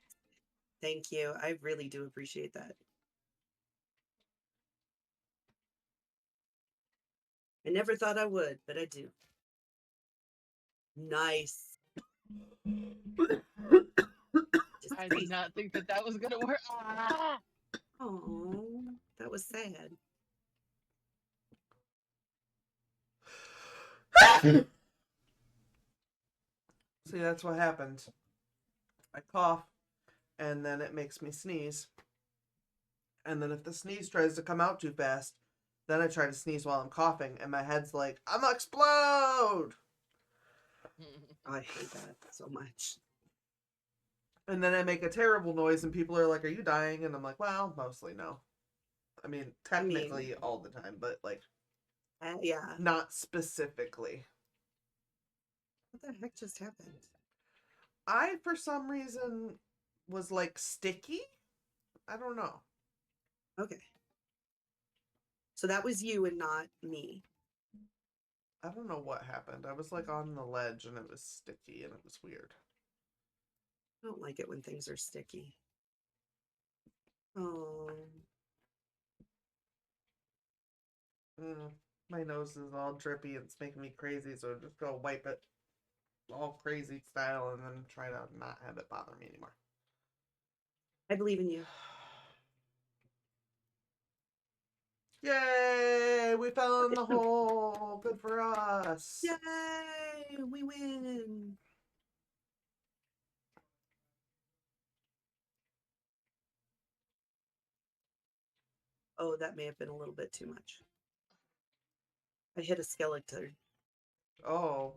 Thank you. I really do appreciate that. I never thought I would, but I do. Nice. Just I did crazy. not think that that was gonna work. Ah! Oh, that was sad. See, that's what happens. I cough, and then it makes me sneeze. And then if the sneeze tries to come out too fast, then I try to sneeze while I'm coughing, and my head's like, I'm gonna explode! Oh, I hate that so much. And then I make a terrible noise, and people are like, are you dying? And I'm like, well, mostly no. I mean, technically all the time, but like, Yeah. not specifically. What the heck just happened? I, for some reason, was like sticky. I don't know. Okay. So that was you and not me. I don't know what happened. I was like on the ledge and it was sticky and it was weird. I don't like it when things are sticky. Oh. My nose is all drippy and it's making me crazy, so just go wipe it all crazy style and then try to not have it bother me anymore. I believe in you. Yay! We fell in the hole. Good for us. Yay! We win. Oh, that may have been a little bit too much. I hit a skeleton. Oh.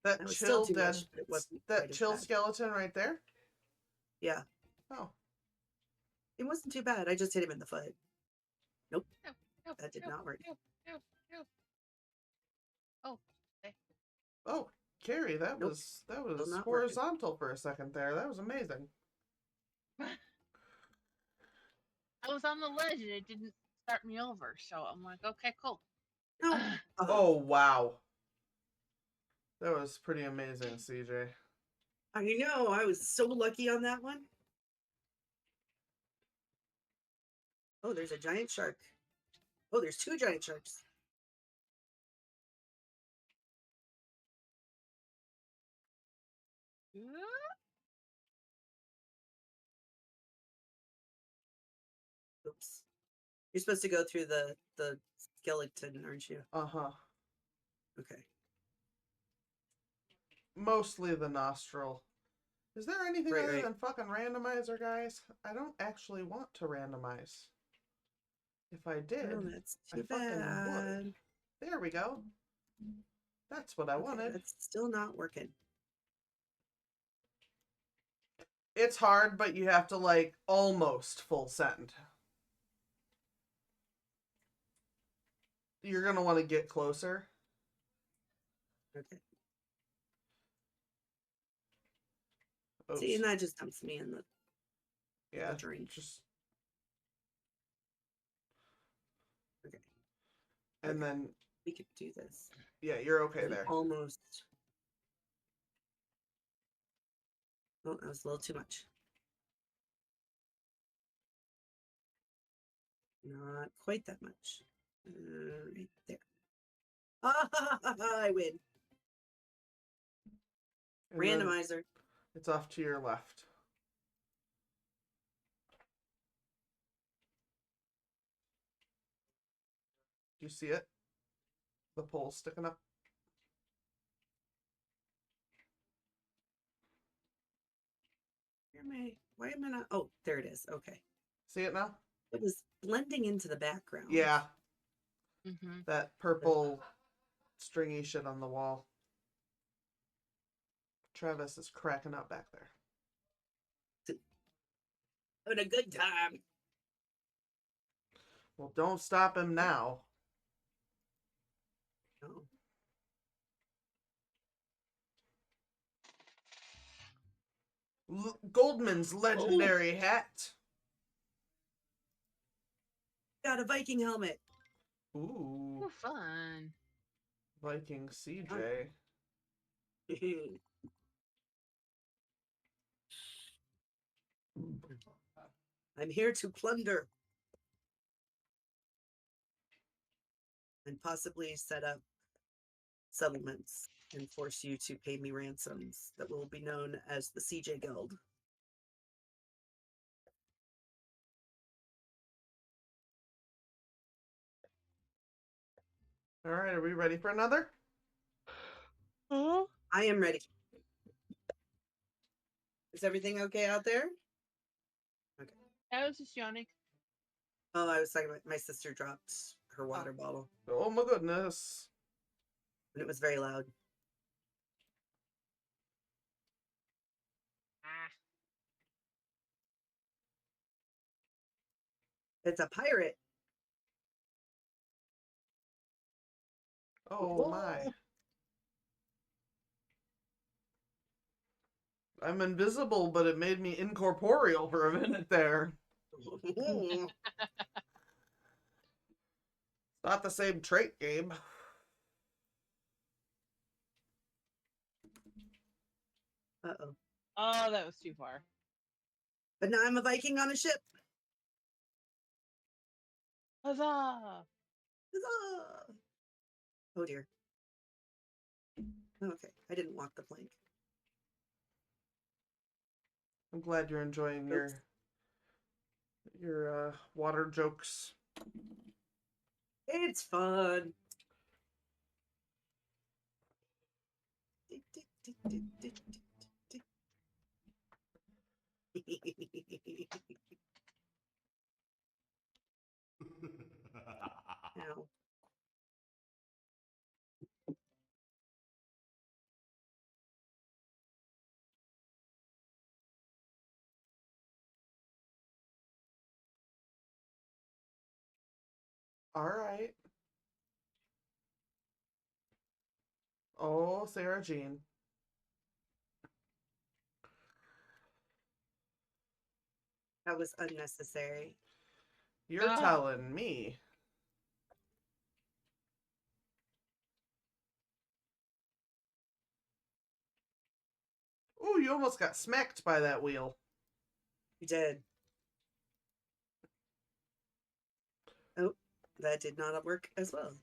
That That was chill still too dead. much, but it wasn't That quite as chill bad. skeleton right there. Yeah, Oh, it wasn't too bad. I just hit him in the foot. Nope, No, that did no, not work. no, no, no. Oh, okay. oh, Carrie, that Nope, was still not working. horizontal for a second there. That was amazing. I was on the ledge and it didn't start me over, so I'm like, okay, cool. No. Oh, wow. That was pretty amazing, CJ. I know. I was so lucky on that one. Oh, there's a giant shark. Oh, there's 2 giant sharks. Oops. You're supposed to go through the skeleton, aren't you? Uh-huh. Okay. Mostly the nostril. Is there anything Right, other right. than fucking randomizer, guys? I don't actually want to randomize. If I did, Oh, that's I too fucking bad. would. There we go. That's what I Okay, wanted. that's still not working. It's hard, but you have to, like, almost full send. You're gonna want to get closer. Okay. Oops. See, and that just dumps me in the Yeah, drink. just... Okay. And Okay. then, We could do this. yeah, you're okay And there. almost. Oh, that was a little too much. Not quite that much. Right there. I win. And then Randomizer. it's off to your left. Do you see it? The pole sticking up. Why am I not? Oh, there it is. Okay. See it now? It was blending into the background. Yeah, Mm-hmm. that purple stringy shit on the wall. Travis is cracking up back there. Having a good time. Well, don't stop him now. Oh. Goldman's legendary hat. Got a Viking helmet. Ooh, Ooh, fun. Viking CJ. I'm here to plunder and possibly set up settlements and force you to pay me ransoms that will be known as the CJ Guild. All right, are we ready for another? Oh, I am ready. Is everything okay out there? Okay. I was just yawning. Oh, I was talking about my sister dropped her water bottle Oh my goodness. and it was very loud. Ah. It's a pirate. Oh my. I'm invisible, but it made me incorporeal for a minute there. Not the same trait, Gabe. Uh-oh. Oh, that was too far. But now I'm a Viking on a ship. Huzzah! Huzzah! Oh dear. Okay, I didn't walk the plank. I'm glad you're enjoying Oops. your water jokes. It's fun. Ow. All right. Oh, Sarah Jean. That was unnecessary. You're Ah. telling me. Ooh, you almost got smacked by that wheel. You did. Oh, that did not work as well.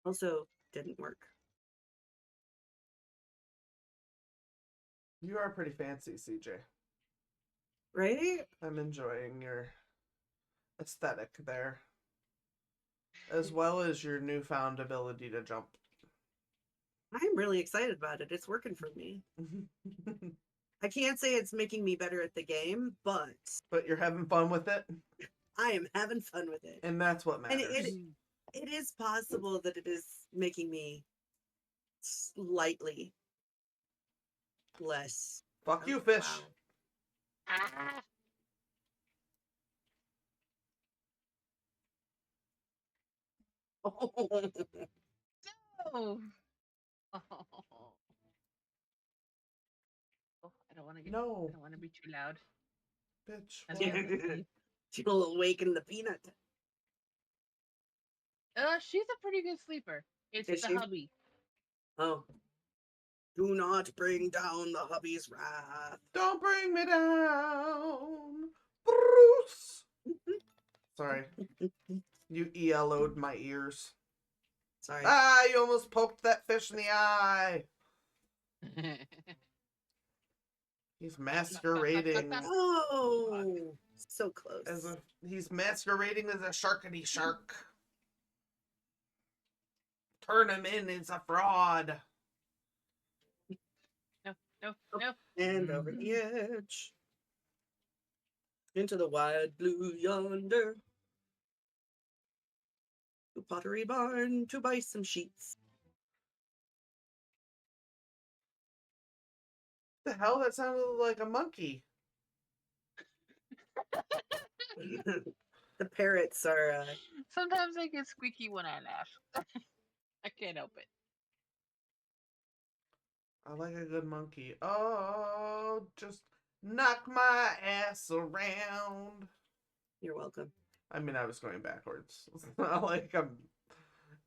Also, didn't work. You are pretty fancy, CJ. Right? I'm enjoying your aesthetic there. As well as your newfound ability to jump. I'm really excited about it. It's working for me. I can't say it's making me better at the game, but But you're having fun with it, I am having fun with it. and that's what And matters. it is possible that it is making me slightly less. Fuck Oh, you, fish. Ah. Wow. Oh. Oh, I don't want to get. No, I don't want to be too loud. bitch. I'm What? gonna leave. She'll awaken the peanut. She's a pretty good sleeper. It's Is the she? hubby. Oh. Do not bring down the hubby's wrath. Don't bring me down, Bruce. Sorry, you ELO'd my ears. Sorry. Ah, you almost poked that fish in the eye. He's masquerading Oh, so close. he's masquerading as a sharkity shark. Turn him in, he's a fraud. No. And over the edge. Into the wide blue yonder. To Pottery Barn to buy some sheets. The hell? That sounded like a monkey. The parrots are Sometimes I get squeaky when I laugh. I can't help it. I like a good monkey. Oh, just knock my ass around. You're welcome. I mean, I was going backwards. It's not like I'm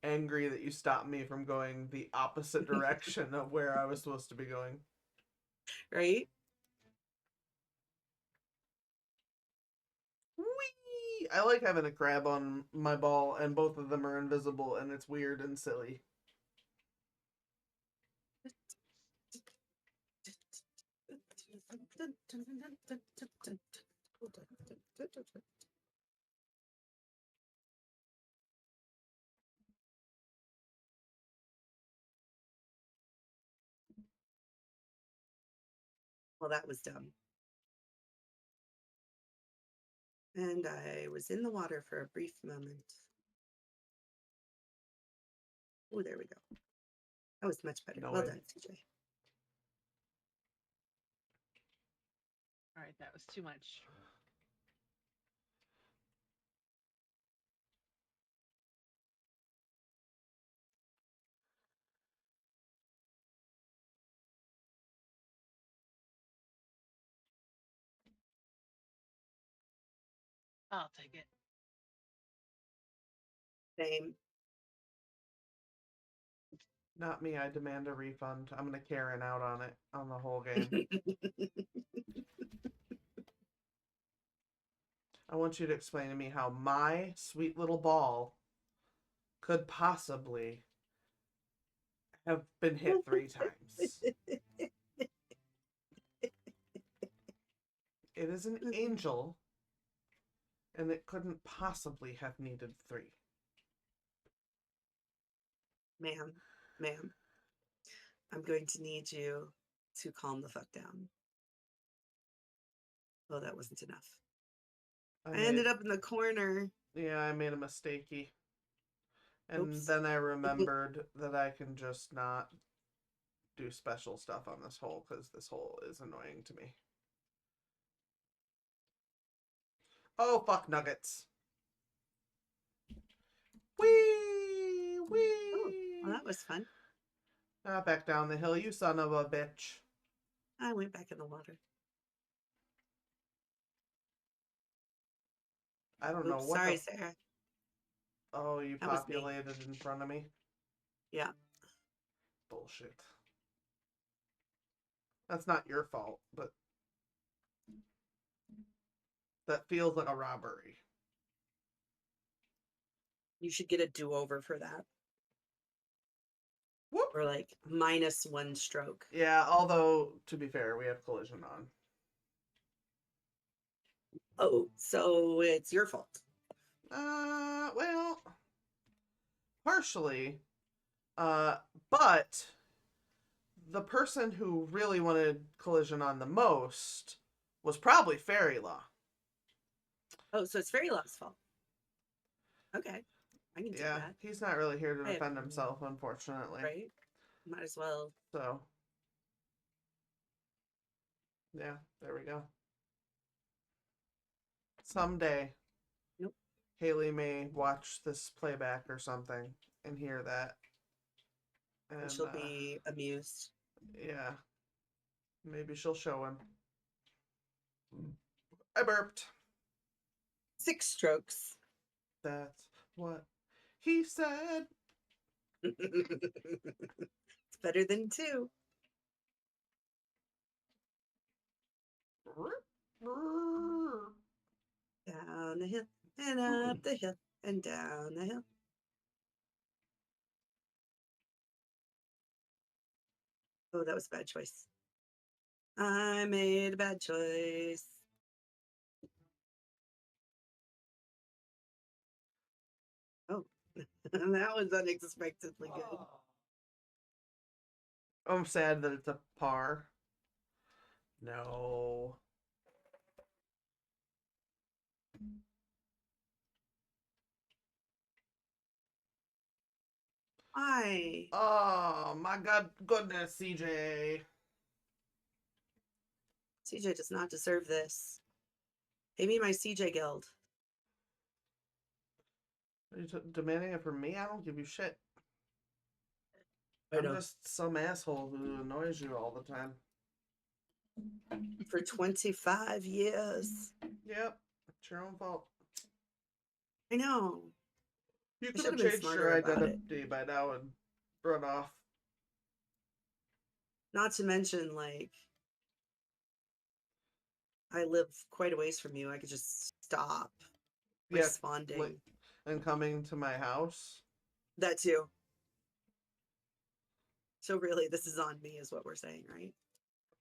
angry that you stopped me from going the opposite direction of where I was supposed to be going. Right? Whee! I like having a crab on my ball, and both of them are invisible, and it's weird and silly. Well, that was dumb. And I was in the water for a brief moment. Oh, there we go. That was much better. No Well way. done, CJ. All right, that was too much. I'll take it. Same. Not me. I demand a refund. I'm gonna Karen out on it on the whole game. I want you to explain to me how my sweet little ball could possibly have been hit 3 times. It is an angel, and it couldn't possibly have needed 3. Ma'am, I'm going to need you to calm the fuck down. Oh, that wasn't enough. I ended up in the corner. Yeah, I made a mistakey. And Oops. then I remembered that I can just not do special stuff on this hole because this hole is annoying to me. Oh, fuck nuggets. Whee! Whee! Oh, well, that was fun. Not back down the hill, you son of a bitch. I went back in the water. I don't know Oops, what sorry, the... Sarah. Oh, you That was me. populated in front of me? Yeah. Bullshit. That's not your fault, but... That feels like a robbery. You should get a do-over for that. Whoop! Or like -1 stroke. Yeah, although, to be fair, we have collision on. Oh, so it's your fault. Well, partially. But the person who really wanted collision on the most was probably Fairy Law. Oh, so it's Fairy Law's fault. Okay. I can do Yeah, that. he's not really here to I have defend no- himself, unfortunately. Right? Might as well. So, yeah, there we go. Someday, Nope. Haley may watch this playback or something and hear that. And she'll be amused. Yeah. Maybe she'll show him. I burped. 6 strokes. That's what he said. It's better than 2. Down the hill and up the hill and down the hill. Oh, that was a bad choice. I made a bad choice. Oh, that was unexpectedly good. I'm sad that it's a par. No. Why? Oh my god, goodness, CJ. CJ does not deserve this. Pay me my CJ guild. Are you demanding it from me? I don't give you shit. I I'm know. just some asshole who annoys you all the time. For 25 years. Yep, it's your own fault. I know. You I could should have have been changed smarter your about it. identity by now and run off. Not to mention, like, I live quite a ways from you. I could just stop Yeah, responding. and coming to my house. That too. So really, this is on me, is what we're saying, right?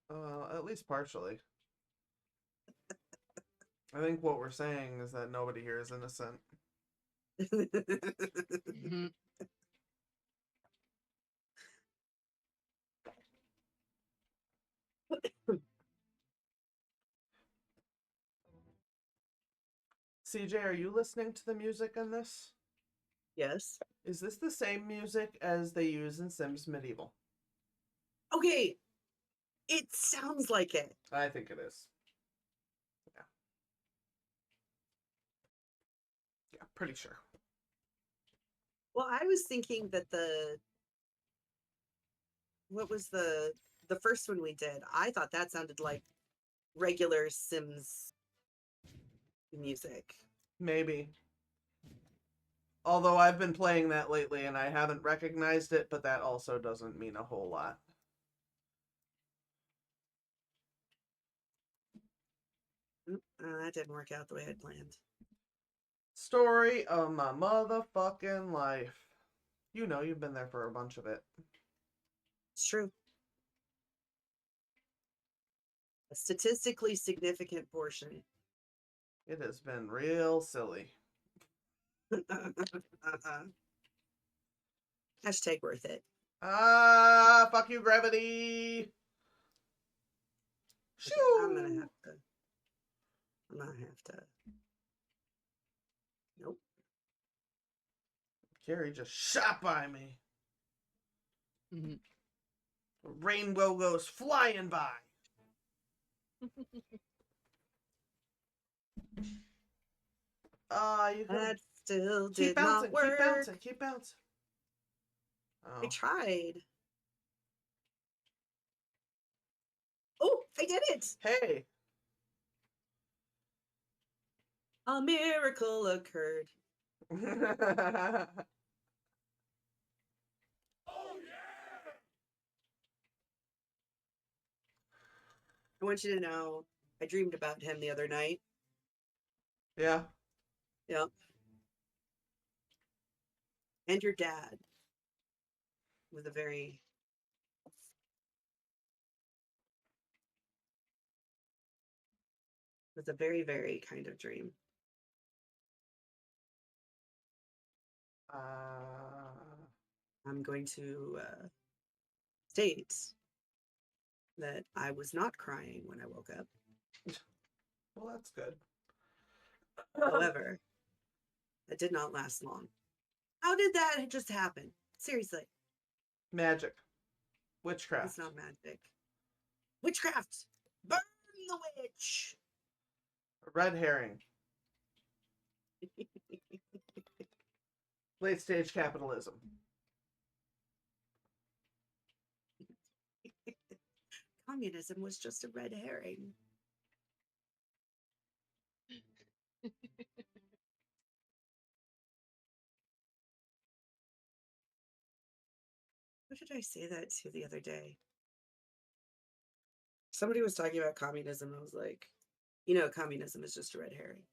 At least partially. I think what we're saying is that nobody here is innocent. Mhm. CJ, are you listening to the music in this? Yes. Is this the same music as they use in Sims Medieval? Okay. It sounds like it. I think it is. Yeah. Yeah, pretty sure. Well, I was thinking that what was the first one we did? I thought that sounded like regular Sims music. Maybe. Although I've been playing that lately and I haven't recognized it, but that also doesn't mean a whole lot. That didn't work out the way I'd planned. Story of my motherfucking life. You know, you've been there for a bunch of it. It's true. A statistically significant portion. It has been real silly. Hashtag worth it. Ah, fuck you, gravity. Okay, I'm gonna have to Carrie just shot by me. Mhm. The rainbow goes flying by. You could That still keep did not bouncing, work. keep bouncing, keep bouncing. I Oh, tried. Oh, I did it! hey. A miracle occurred. I want you to know, I dreamed about him the other night. Yeah. Yep. And your dad. With a very very kind of dream. I'm going to state that I was not crying when I woke up. Well, that's good. However, that did not last long. How did that just happen? Seriously. Magic. Witchcraft. It's not magic. Witchcraft! Burn the witch! A red herring. Late stage capitalism. Communism was just a red herring. What did I say that to the other day? Somebody was talking about communism. I was like, communism is just a red herring.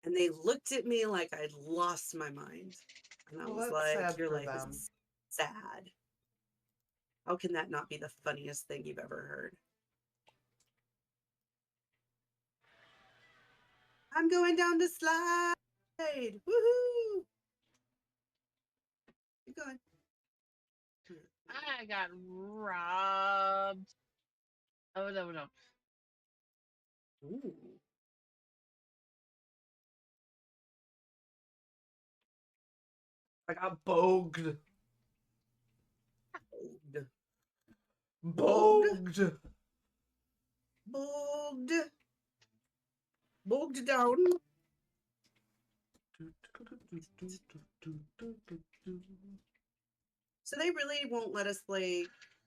And they looked at me like I'd lost my mind. And I Well, was that's like, sad your for life them. is sad. How can that not be the funniest thing you've ever heard? I'm going down the slide. Woohoo! Keep going. I got robbed. Oh no. Ooh. I got bogged. Bogged. Bogged. Bogged. Bogged down. So they really won't let us play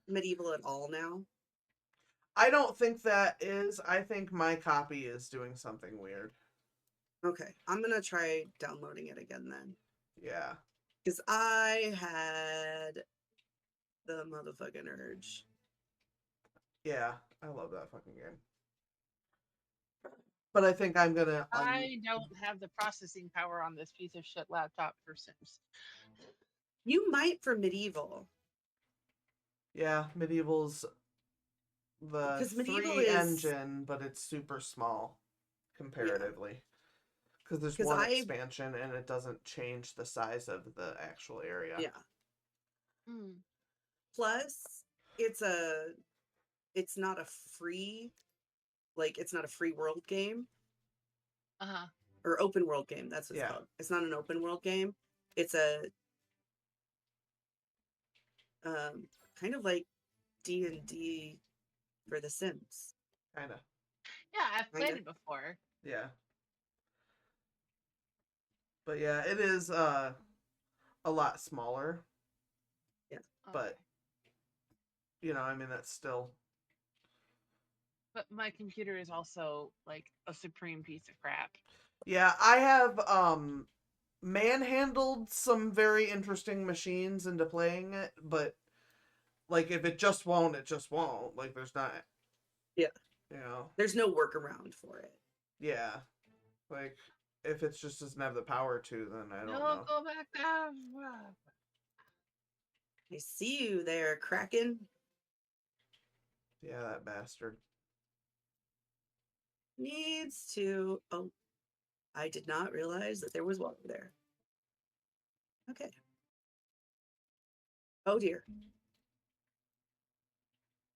medieval at all now? I don't think that is. I think my copy is doing something weird. Okay, I'm gonna try downloading it again then. Yeah. Because I had the motherfucking urge. Yeah. I love that fucking game. But I think I'm gonna. I don't have the processing power on this piece of shit laptop for Sims. You might for medieval. Yeah, medieval's the Because medieval 3 is. engine, but it's super small comparatively. Because there's 'Cause one I- expansion and it doesn't change the size of the actual area. Yeah. Mm. Plus, it's not a free, it's not a free world game. Uh-huh. Or open world game, that's what it's Yeah. called. It's not an open world game. It's a kind of like D&D for The Sims. Kinda. Yeah, I've played Kinda. it before. Yeah. But yeah, it is a lot smaller. But I mean that's still. But my computer is also like a supreme piece of crap. Yeah, I have manhandled some very interesting machines into playing it, but like if it just won't, it just won't. Like there's not. Yeah. There's no workaround for it. Yeah. Like if it just doesn't have the power to, then I don't know. Go back down. I see you there, Kraken. Yeah, that bastard. Needs to. Oh, I did not realize that there was water there. Okay. Oh dear.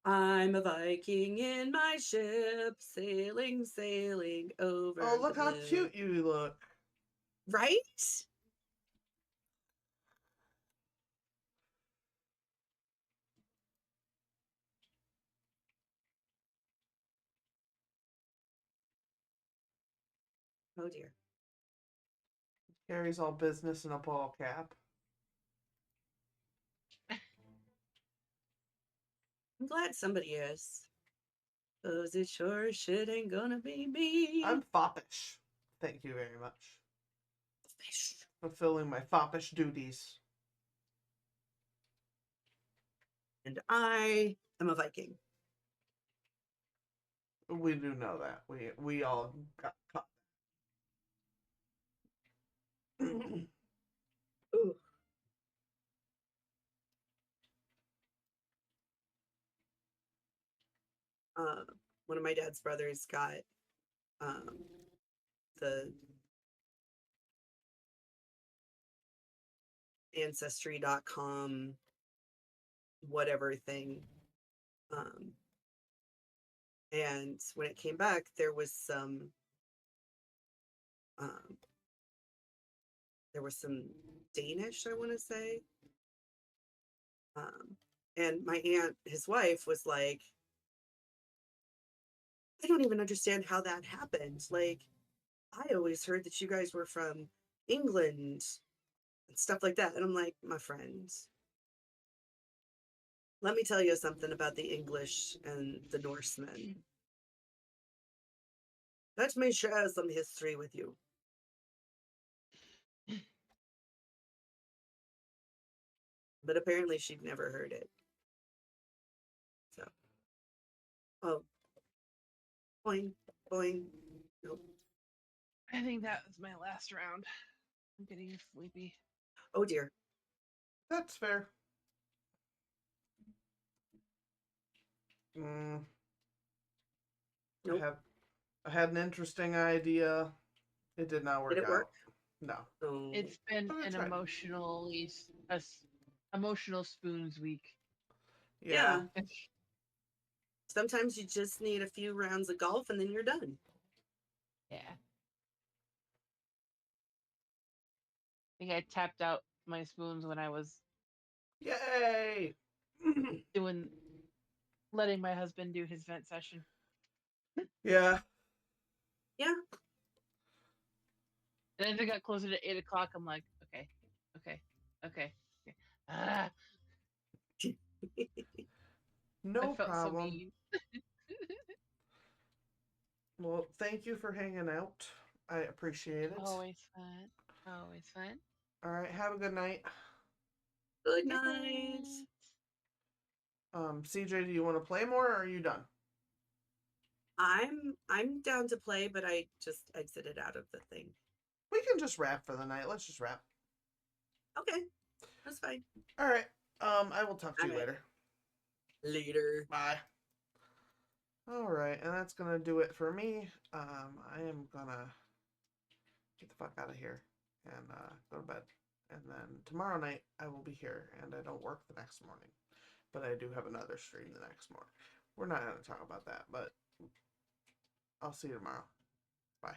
I'm a Viking in my ship, sailing over. Oh, look the how blue. cute you look. Right? Oh dear. Carries all business in a ball cap. I'm glad somebody is. 'Cause it sure shit ain't gonna be me. I'm foppish. Thank you very much. Fulfilling my foppish duties. And I am a Viking. We do know that. We all got caught. Ooh. One of my dad's brothers got the ancestry.com whatever thing. And when it came back, there was some Danish, I want to say. And my aunt, his wife, was like, I don't even understand how that happened. Like, I always heard that you guys were from England and stuff like that. And I'm like, my friends, let me tell you something about the English and the Norsemen. Let me share some history with you. But apparently she'd never heard it. So, oh, boing, boing. Nope. I think that was my last round. I'm getting sleepy. Oh dear. That's fair. Mm. Nope. I had an interesting idea. It did not work Did it work? out. No. Oh. It's been But I an tried. emotional spoons week. Yeah. Sometimes you just need a few rounds of golf and then you're done. Yeah. I think I tapped out my spoons when I was Yay! letting my husband do his vent session. Yeah. Yeah. And as it got closer to 8 o'clock, I'm like, okay. Ah, No I felt so problem. mean. Well, thank you for hanging out. I appreciate it. Always fun. Always fun. All right. Have a good night. Good Good night. CJ, do you want to play more or are you done? I'm down to play, but I just exited out of the thing. We can just wrap for the night. Let's just wrap. Okay. That's fine. All right. I will talk to you All right. later. Later. Bye. All right, and that's gonna do it for me. I am gonna get the fuck out of here and go to bed. And then tomorrow night I will be here, and I don't work the next morning, but I do have another stream the next morning. We're not gonna talk about that, but I'll see you tomorrow. Bye.